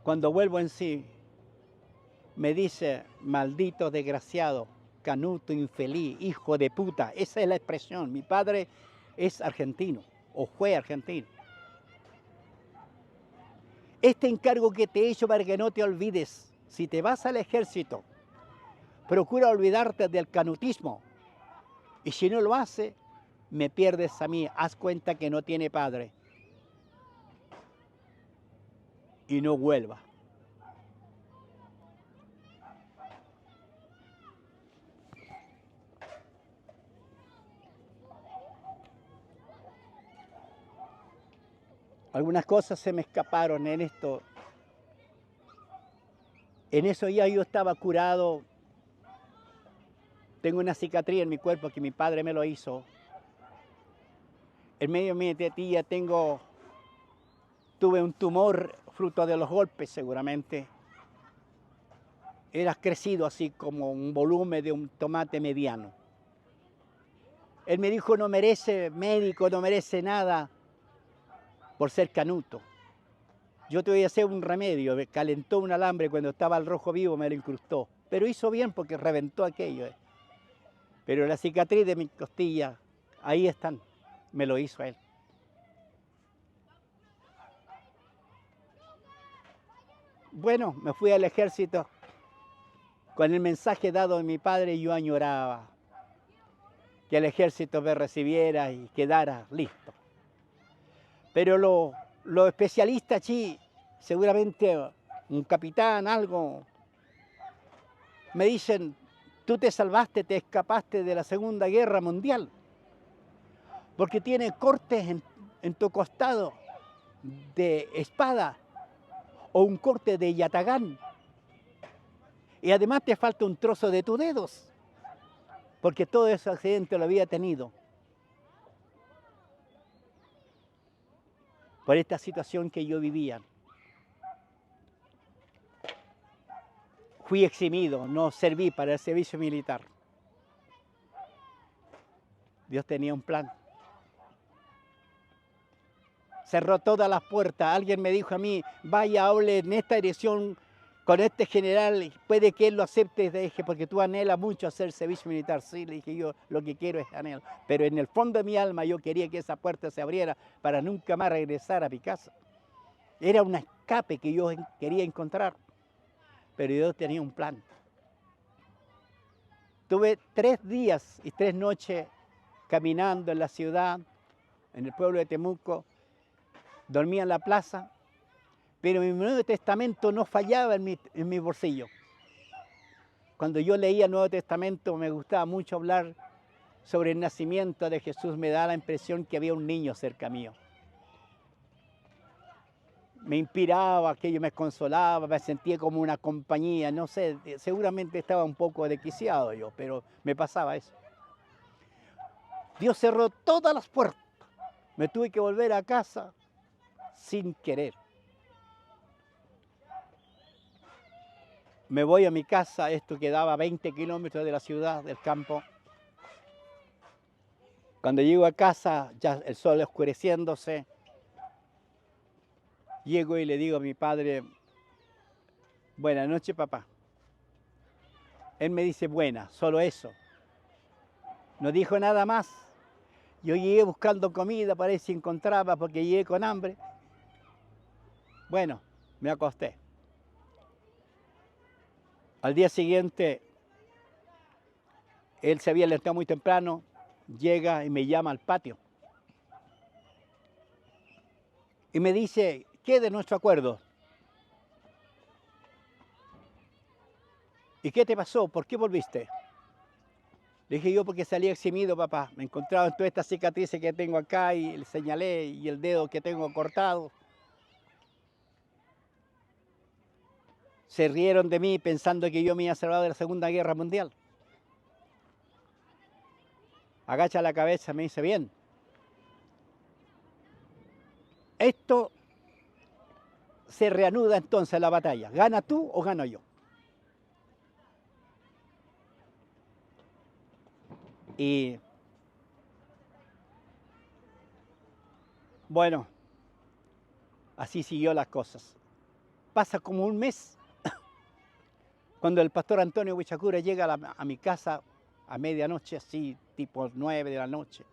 Cuando vuelvo en sí, me dice, maldito desgraciado, canuto infeliz, hijo de puta. Esa es la expresión. Mi padre es argentino, o fue argentino. Este encargo que te he hecho para que no te olvides, si te vas al ejército, procura olvidarte del canutismo. Y si no lo hace, me pierdes a mí. Haz cuenta que no tiene padre. Y no vuelva. Algunas cosas se me escaparon en esto. En eso ya yo estaba curado. Tengo una cicatriz en mi cuerpo que mi padre me lo hizo. En medio de mi tetilla tuve un tumor fruto de los golpes seguramente. Era crecido así como un volumen de un tomate mediano. Él me dijo, no merece médico, no merece nada por ser canuto. Yo te voy a hacer un remedio. Me calentó un alambre cuando estaba al rojo vivo, me lo incrustó. Pero hizo bien porque reventó aquello. Pero la cicatriz de mi costilla, ahí están. Me lo hizo él. Bueno, me fui al ejército. Con el mensaje dado de mi padre, yo añoraba que el ejército me recibiera y quedara listo. Pero los especialistas allí, seguramente un capitán, algo, me dicen, tú te salvaste, te escapaste de la Segunda Guerra Mundial, porque tienes cortes en tu costado de espada o un corte de yatagán. Y además te falta un trozo de tus dedos, porque todo ese accidente lo había tenido. Por esta situación que yo vivía. Fui eximido, no serví para el servicio militar. Dios tenía un plan. Cerró todas las puertas. Alguien me dijo a mí, vaya, hable en esta dirección con este general, puede que él lo acepte. Le dije, porque tú anhelas mucho hacer servicio militar. Sí, le dije, yo lo que quiero es anhelo. Pero en el fondo de mi alma yo quería que esa puerta se abriera para nunca más regresar a mi casa. Era un escape que yo quería encontrar. Pero Dios tenía un plan. Tuve 3 días y 3 noches caminando en la ciudad, en el pueblo de Temuco. Dormía en la plaza, pero mi Nuevo Testamento no fallaba en mi bolsillo. Cuando yo leía el Nuevo Testamento me gustaba mucho hablar sobre el nacimiento de Jesús. Me da la impresión que había un niño cerca mío. Me inspiraba, aquello me consolaba, me sentía como una compañía. No sé, seguramente estaba un poco desquiciado yo, pero me pasaba eso. Dios cerró todas las puertas. Me tuve que volver a casa sin querer. Me voy a mi casa, esto quedaba a 20 kilómetros de la ciudad, del campo. Cuando llego a casa, ya el sol oscureciéndose, llego y le digo a mi padre, buenas noches, papá. Él me dice, buena, solo eso. No dijo nada más. Yo llegué buscando comida para ver si encontraba, porque llegué con hambre. Bueno, me acosté. Al día siguiente, él se había levantado muy temprano, llega y me llama al patio. Y me dice, ¿qué de nuestro acuerdo? ¿Y qué te pasó? ¿Por qué volviste? Le dije yo, porque salí eximido, papá. Me encontraba en todas estas cicatrices que tengo acá y le señalé y el dedo que tengo cortado. Se rieron de mí pensando que yo me había salvado de la Segunda Guerra Mundial. Agacha la cabeza, me dice, bien. Esto se reanuda entonces la batalla. ¿Gana tú o gano yo? Y bueno, así siguió las cosas. Pasa como un mes cuando el pastor Antonio Huichacura llega a mi casa a medianoche, así tipo 9 de la noche.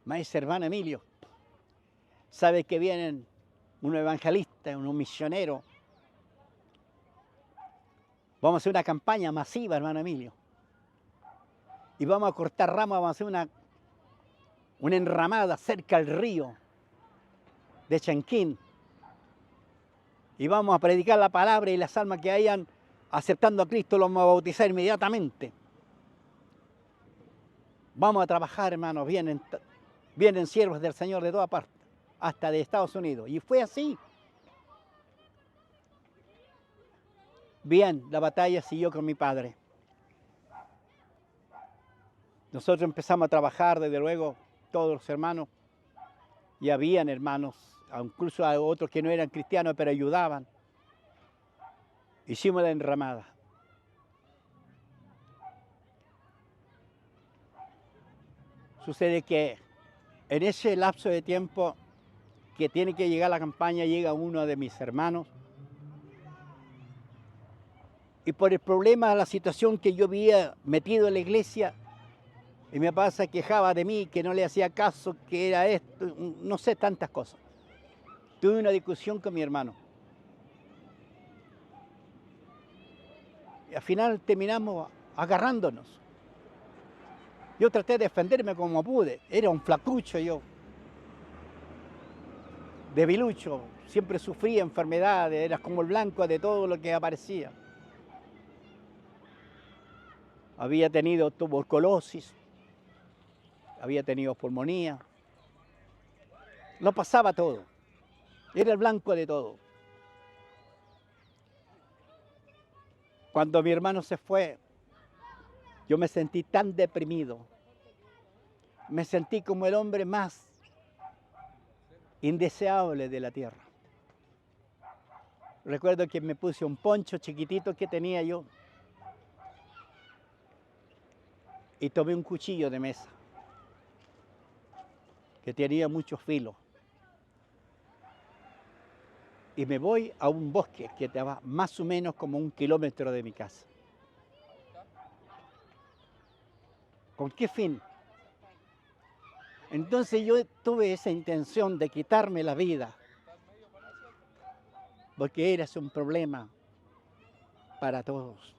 Me dice, hermano Emilio, ¿sabe que vienen unos evangelistas, unos misioneros? Vamos a hacer una campaña masiva, hermano Emilio. Y vamos a cortar ramas, vamos a hacer una enramada cerca al río de Chanquín. Y vamos a predicar la palabra y las almas que hayan aceptando a Cristo los vamos a bautizar inmediatamente. Vamos a trabajar, hermanos, vienen siervos del Señor de toda parte, hasta de Estados Unidos. Y fue así. Bien, la batalla siguió con mi padre. Nosotros empezamos a trabajar, desde luego, todos los hermanos. Y habían hermanos, incluso a otros que no eran cristianos, pero ayudaban. Hicimos la enramada. Sucede que en ese lapso de tiempo que tiene que llegar la campaña, llega uno de mis hermanos. Y por el problema, la situación que yo había metido en la iglesia, y mi papá se quejaba de mí, que no le hacía caso, que era esto, no sé, tantas cosas. Tuve una discusión con mi hermano. Y al final terminamos agarrándonos. Yo traté de defenderme como pude. Era un flacucho yo. Debilucho. Siempre sufría enfermedades. Era como el blanco de todo lo que aparecía. Había tenido tuberculosis. Había tenido pulmonía. Lo pasaba todo. Era el blanco de todo. Cuando mi hermano se fue, yo me sentí tan deprimido. Me sentí como el hombre más indeseable de la tierra. Recuerdo que me puse un poncho chiquitito que tenía yo y tomé un cuchillo de mesa que tenía mucho filo. Y me voy a un bosque que estaba más o menos como 1 kilómetro de mi casa. ¿Con qué fin? Entonces yo tuve esa intención de quitarme la vida, porque era un problema para todos.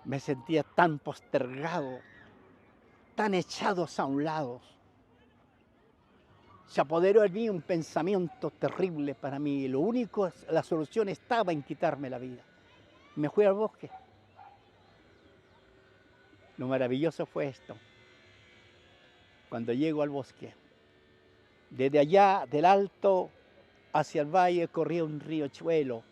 Me sentía tan postergado, tan echados a un lado. Se apoderó de mí un pensamiento terrible para mí. Lo único, la solución estaba en quitarme la vida. Me fui al bosque. Lo maravilloso fue esto. Cuando llego al bosque, desde allá del alto hacia el valle corría un riachuelo.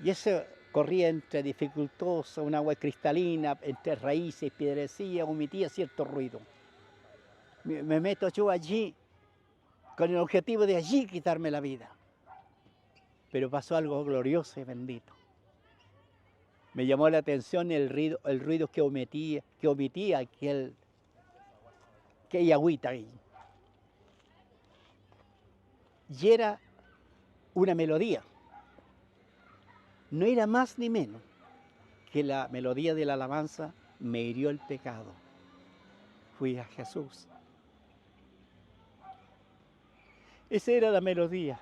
Y ese corría entre dificultosa, un agua cristalina, entre raíces y piedrecillas, emitía cierto ruido. Me meto yo allí con el objetivo de allí quitarme la vida. pero pasó algo glorioso y bendito. Me llamó la atención el ruido que omitía aquella agüita ahí. Y era una melodía. No era más ni menos que la melodía de la alabanza: me hirió el pecado, fui a Jesús. Esa era la melodía.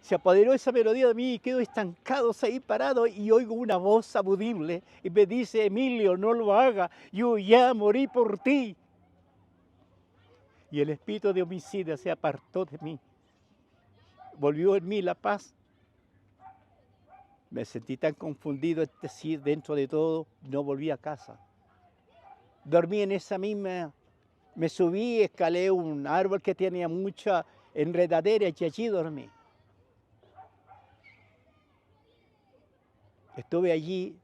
Se apoderó esa melodía de mí y quedo estancado ahí parado y oigo una voz audible y me dice: Emilio, no lo haga, yo ya morí por ti. Y el espíritu de homicidio se apartó de mí. Volvió en mí la paz. Me sentí tan confundido, es decir, dentro de todo, no volví a casa. Dormí en esa misma, me subí, escalé un árbol que tenía mucha enredadera y allí dormí. Estuve allí,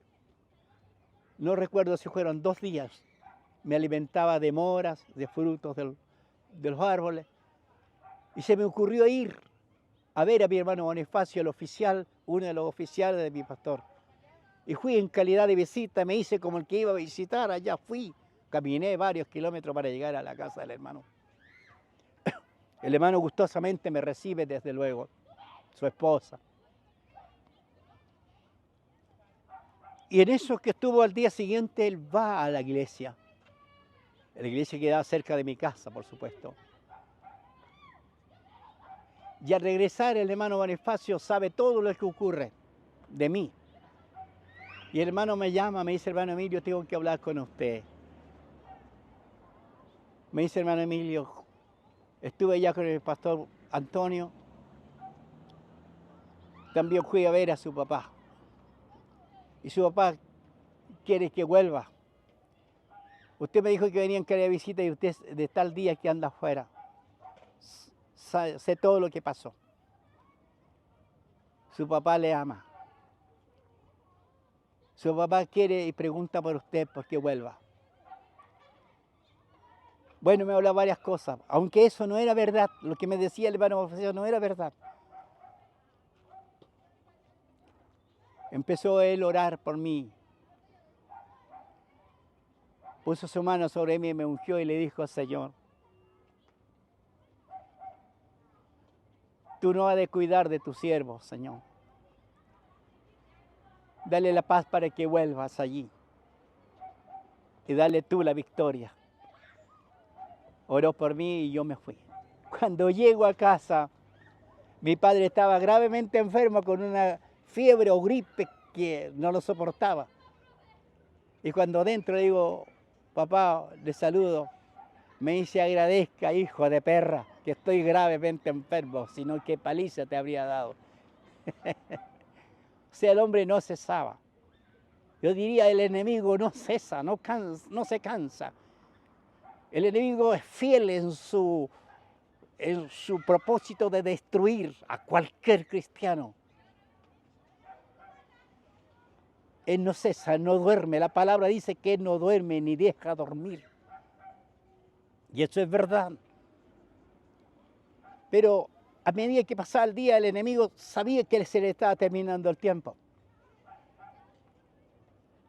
no recuerdo si fueron 2 días. Me alimentaba de moras, de frutos de los árboles. Y se me ocurrió ir a ver a mi hermano Bonifacio, el oficial, uno de los oficiales de mi pastor. Y fui en calidad de visita, me hice como el que iba a visitar, allá fui. Caminé varios kilómetros para llegar a la casa del hermano. El hermano gustosamente me recibe, desde luego, su esposa. Y en eso que estuvo, al día siguiente, él va a la iglesia. La iglesia quedaba cerca de mi casa, por supuesto. Y al regresar, el hermano Bonifacio sabe todo lo que ocurre de mí. Y el hermano me llama, me dice: hermano Emilio, tengo que hablar con usted. Me dice: hermano Emilio, estuve ya con el pastor Antonio. También fui a ver a su papá. Y su papá quiere que vuelva. Usted me dijo que venían a querer visita y usted de tal día que anda afuera. Sé todo lo que pasó. Su papá le ama. Su papá quiere y pregunta por usted porque vuelva. Bueno, me habló varias cosas, aunque eso no era verdad. Lo que me decía el hermano oficial no era verdad. Empezó él a orar por mí. Puso su mano sobre mí y me ungió y le dijo: Señor, tú no has de cuidar de tu siervo, Señor. Dale la paz para que vuelvas allí. Y dale tú la victoria. Oró por mí y yo me fui. Cuando llego a casa, mi padre estaba gravemente enfermo con una fiebre o gripe que no lo soportaba. Y cuando dentro le digo: papá, le saludo, me dice: agradezca, hijo de perra, que estoy gravemente enfermo, sino que paliza te habría dado. O sea, el hombre no cesaba. Yo diría, el enemigo no cesa, no se cansa. El enemigo es fiel en su propósito de destruir a cualquier cristiano. Él no cesa, no duerme. La palabra dice que él no duerme ni deja dormir. Y eso es verdad. Pero a medida que pasaba el día, el enemigo sabía que se le estaba terminando el tiempo.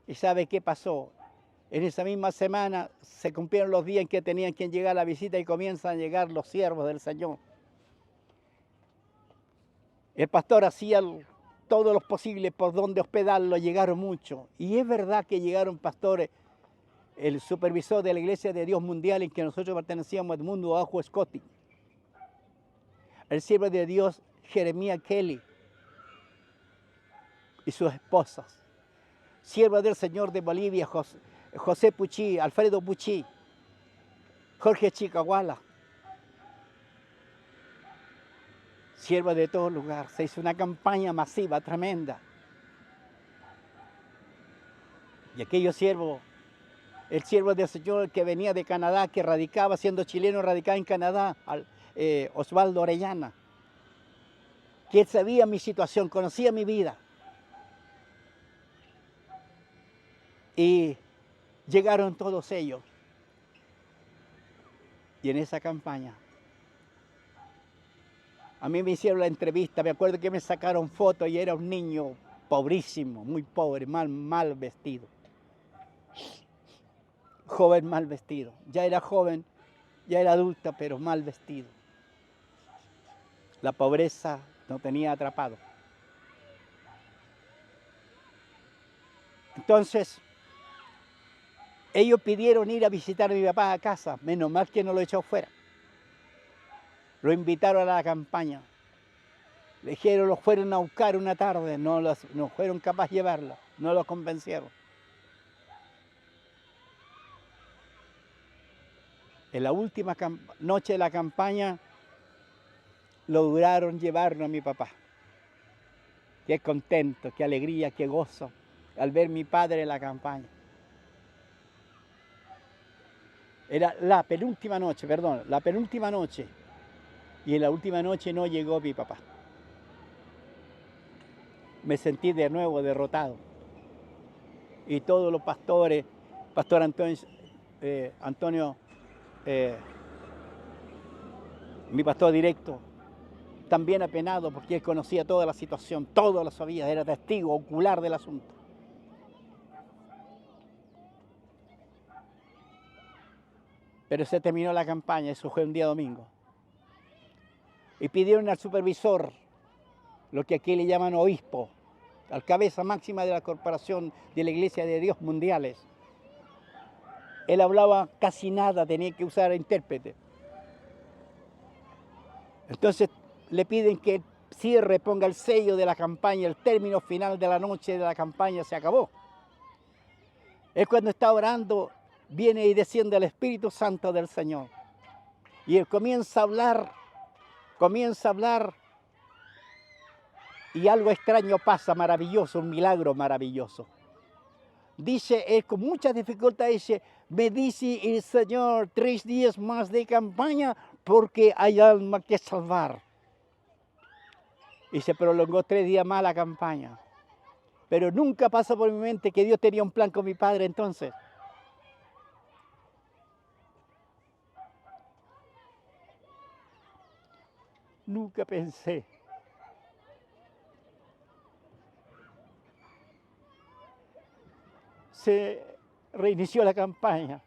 ¿Y sabe qué pasó? En esa misma semana se cumplieron los días en que tenían que llegar a la visita y comienzan a llegar los siervos del Señor. El pastor hacía todo lo posible por donde hospedarlo, llegaron muchos. Y es verdad que llegaron pastores. El supervisor de la Iglesia de Dios Mundial en que nosotros pertenecíamos, Edmundo Ajo Scotti. El siervo de Dios Jeremías Kelly y sus esposas. Siervo del Señor de Bolivia, José Puchí, Alfredo Puchí, Jorge Chicahuala. Siervo de todo lugar. Se hizo una campaña masiva, tremenda. Y aquellos siervos, el siervo del Señor que venía de Canadá, que radicaba, siendo chileno, radicaba en Canadá, Osvaldo Orellana, que él sabía mi situación, conocía mi vida. Y llegaron todos ellos. Y en esa campaña A mí me hicieron la entrevista, me acuerdo que me sacaron fotos y era un niño pobrísimo, muy pobre, mal vestido. Joven mal vestido. Ya era joven, ya era adulta, pero mal vestido. La pobreza no tenía atrapado. Entonces, ellos pidieron ir a visitar a mi papá a casa, menos mal que no lo echó fuera. Lo invitaron a la campaña. Le dijeron, los fueron a buscar una tarde, no fueron capaces de llevarlo, no los convencieron. En la última noche de la campaña lograron llevarlo a mi papá. Qué contento, qué alegría, qué gozo al ver a mi padre en la campaña. Era la penúltima noche, y en la última noche no llegó mi papá. Me sentí de nuevo derrotado. Y todos los pastores, Pastor Antonio, mi pastor directo, también apenado porque él conocía toda la situación, todo lo sabía, era testigo ocular del asunto. Pero se terminó la campaña, eso fue un día domingo. Y pidieron al supervisor, lo que aquí le llaman obispo, al cabeza máxima de la corporación de la Iglesia de Dios mundiales. Él hablaba casi nada, tenía que usar intérprete. Entonces le piden que cierre, ponga el sello de la campaña, el término final de la noche de la campaña se acabó. Él cuando está orando viene y desciende el Espíritu Santo del Señor. Y él comienza a hablar y algo extraño pasa, maravilloso, un milagro maravilloso. Dice, él con mucha dificultad dice, me dice el Señor 3 días más de campaña porque hay alma que salvar. Y se prolongó 3 días más la campaña. Pero nunca pasó por mi mente que Dios tenía un plan con mi padre entonces. Nunca pensé. Se reinició la campaña.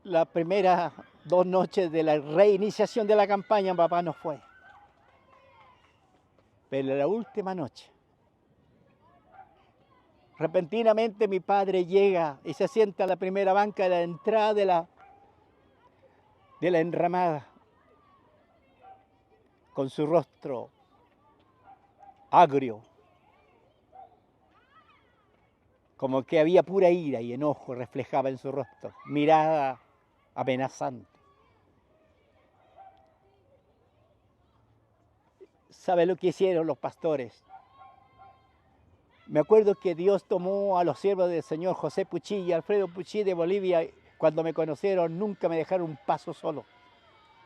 Las primeras 2 noches de la reiniciación de la campaña, papá no fue. Pero la última noche, repentinamente mi padre llega y se sienta a la primera banca de la entrada de la enramada, con su rostro agrio, como que había pura ira y enojo reflejaba en su rostro, mirada amenazante. ¿Sabe lo que hicieron los pastores? Me acuerdo que Dios tomó a los siervos del Señor José Puchí y Alfredo Puchí de Bolivia. Cuando me conocieron nunca me dejaron un paso solo.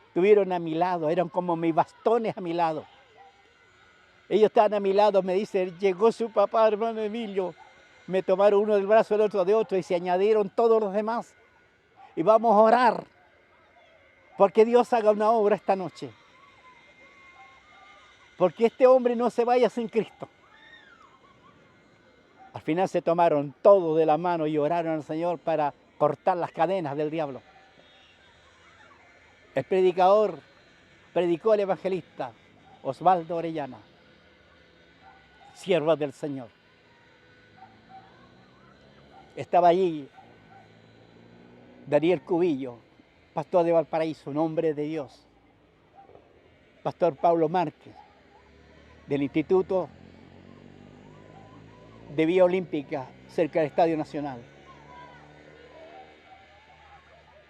Estuvieron a mi lado, eran como mis bastones a mi lado. Ellos estaban a mi lado, me dicen, llegó su papá, hermano Emilio. Me tomaron uno del brazo, el otro de otro y se añadieron todos los demás. Y vamos a orar porque Dios haga una obra esta noche. Porque este hombre no se vaya sin Cristo. Al final se tomaron todo de la mano y oraron al Señor para cortar las cadenas del diablo. El predicador predicó el evangelista Osvaldo Orellana, siervo del Señor. Estaba allí Daniel Cubillo, pastor de Valparaíso, un hombre de Dios. Pastor Pablo Márquez, del Instituto de Vía Olímpica, cerca del Estadio Nacional.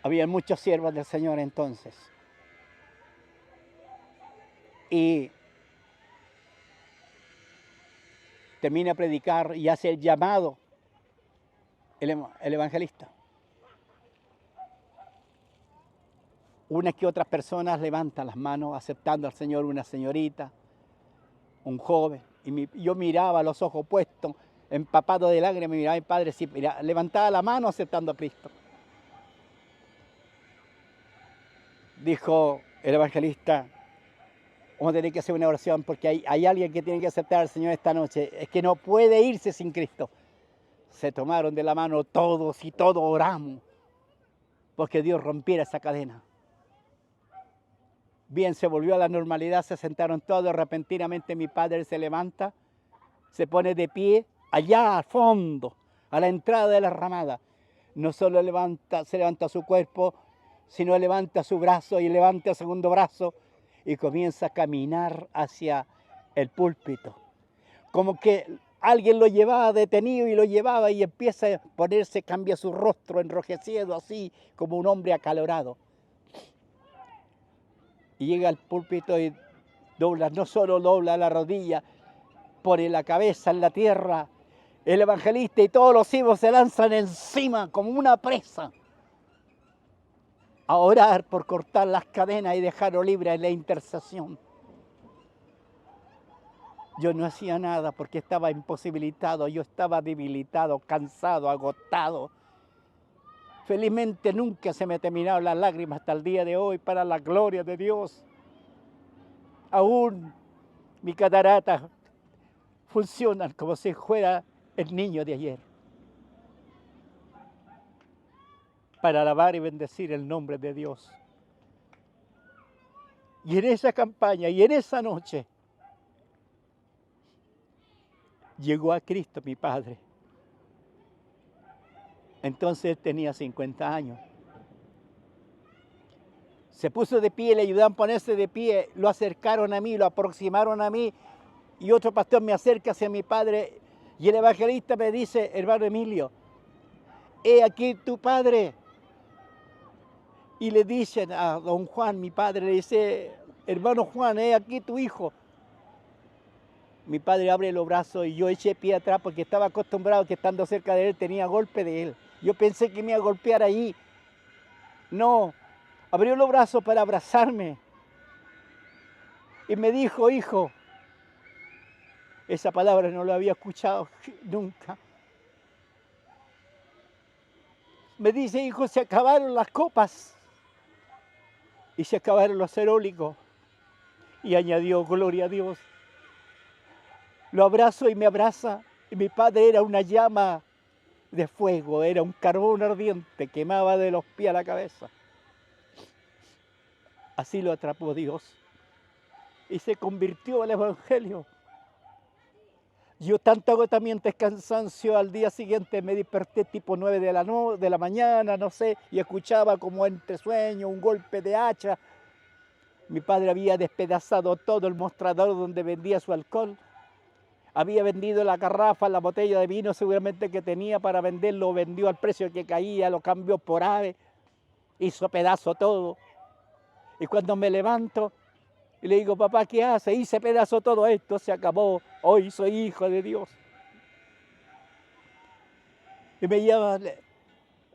Había muchos siervos del Señor entonces. Y termina a predicar y hace el llamado el evangelista. Unas que otras personas levantan las manos aceptando al Señor, una señorita, un joven. Y yo miraba los ojos puestos, empapado de lágrimas, miraba a mi padre, sí, levantaba la mano aceptando a Cristo. dijo el evangelista, vamos a tener que hacer una oración porque hay alguien que tiene que aceptar al Señor esta noche. Es que no puede irse sin Cristo. Se tomaron de la mano todos y todos oramos porque Dios rompiera esa cadena. Bien, se volvió a la normalidad, se sentaron todos, repentinamente mi padre se levanta, se pone de pie, allá al fondo, a la entrada de la ramada. No solo se levanta su cuerpo, sino levanta su brazo y levanta el segundo brazo y comienza a caminar hacia el púlpito. Como que alguien lo llevaba detenido y lo llevaba y empieza a ponerse, cambia su rostro enrojecido así como un hombre acalorado. Y llega al púlpito y dobla, no solo dobla la rodilla, pone la cabeza en la tierra. El evangelista y todos los hijos se lanzan encima como una presa a orar por cortar las cadenas y dejarlo libre en la intercesión. Yo no hacía nada porque estaba imposibilitado, yo estaba debilitado, cansado, agotado. Felizmente nunca se me terminaron las lágrimas hasta el día de hoy, para la gloria de Dios. Aún mi catarata funcionan como si fuera el niño de ayer. Para alabar y bendecir el nombre de Dios. Y en esa campaña y en esa noche llegó a Cristo mi padre. Entonces él tenía 50 años. Se puso de pie, le ayudaron a ponerse de pie, lo acercaron a mí, lo aproximaron a mí, y otro pastor me acerca hacia mi padre, y el evangelista me dice, hermano Emilio, he aquí tu padre. Y le dicen a don Juan, mi padre, le dice, hermano Juan, he aquí tu hijo. Mi padre abre los brazos y yo eché pie atrás porque estaba acostumbrado que estando cerca de él tenía golpe de él. Yo pensé que me iba a golpear allí. No, abrió los brazos para abrazarme y me dijo, hijo, esa palabra no la había escuchado nunca. Me dice, hijo, se acabaron las copas y se acabaron los erólicos. Y añadió, gloria a Dios. Lo abrazo y me abraza. Y mi padre era una llama de fuego, era un carbón ardiente, quemaba de los pies a la cabeza. Así lo atrapó Dios. Y se convirtió al Evangelio. Yo tanto agotamiento y cansancio, al día siguiente me desperté tipo 9 de la mañana, no sé, y escuchaba como entre sueños un golpe de hacha. Mi padre había despedazado todo el mostrador donde vendía su alcohol. Había vendido la garrafa, la botella de vino seguramente que tenía para venderlo, vendió al precio que caía, lo cambió por ave, hizo pedazo todo. Y cuando me levanto y le digo, papá, ¿qué hace? Hice pedazo todo esto, se acabó, hoy soy hijo de Dios. Y me llama, le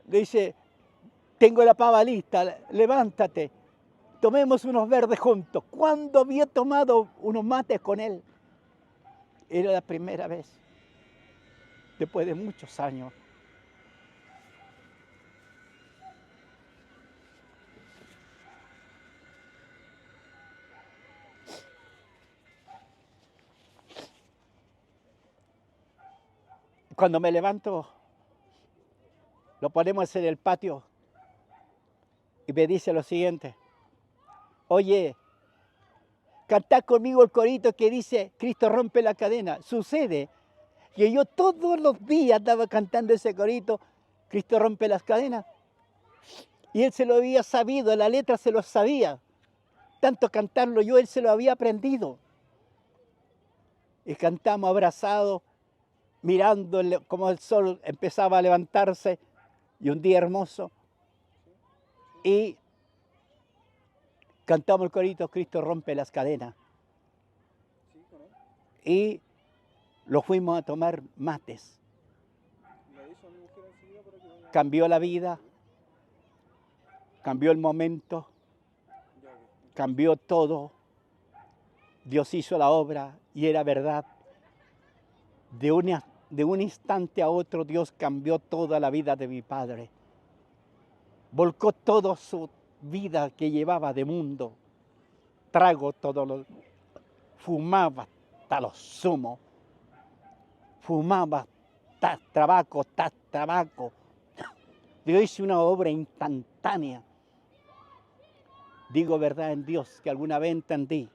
dice, tengo la pava lista, levántate, tomemos unos verdes juntos. ¿Cuándo había tomado unos mates con él? Era la primera vez, después de muchos años. Cuando me levanto, lo ponemos en el patio y me dice lo siguiente, oye, cantá conmigo el corito que dice, Cristo rompe la cadena. Sucede que yo todos los días estaba cantando ese corito, Cristo rompe las cadenas. Y él se lo había sabido, la letra se lo sabía. Tanto cantarlo yo, él se lo había aprendido. Y cantamos abrazados, mirando como el sol empezaba a levantarse, y un día hermoso. Y cantamos el corito, Cristo rompe las cadenas. Y lo fuimos a tomar mates. Cambió la vida, cambió el momento, cambió todo. Dios hizo la obra y era verdad. De un instante a otro Dios cambió toda la vida de mi padre. Volcó todo su vida que llevaba de mundo, trago todo lo, fumaba hasta lo sumo, fumaba tabaco, tabaco. Dios hizo una obra instantánea. Digo verdad en Dios que alguna vez entendí,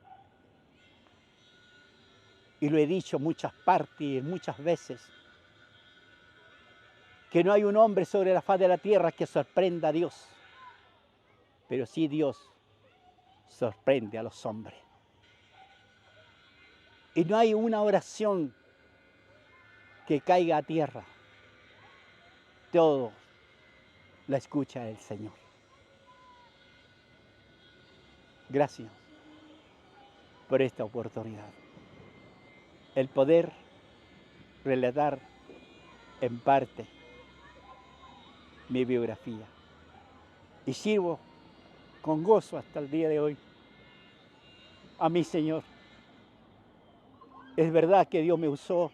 y lo he dicho muchas partes y muchas veces, que no hay un hombre sobre la faz de la tierra que sorprenda a Dios, pero sí Dios sorprende a los hombres. Y no hay una oración que caiga a tierra. Todo la escucha el Señor. Gracias por esta oportunidad. El poder relatar en parte mi biografía. Y sirvo con gozo hasta el día de hoy a mi Señor. Es verdad que Dios me usó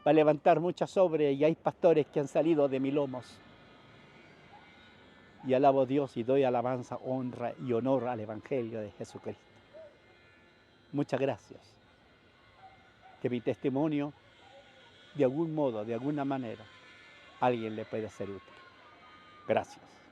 para levantar muchas obras y hay pastores que han salido de mis lomos. Y alabo a Dios y doy alabanza, honra y honor al Evangelio de Jesucristo. Muchas gracias. Que mi testimonio, de algún modo, de alguna manera, a alguien le pueda ser útil. Gracias.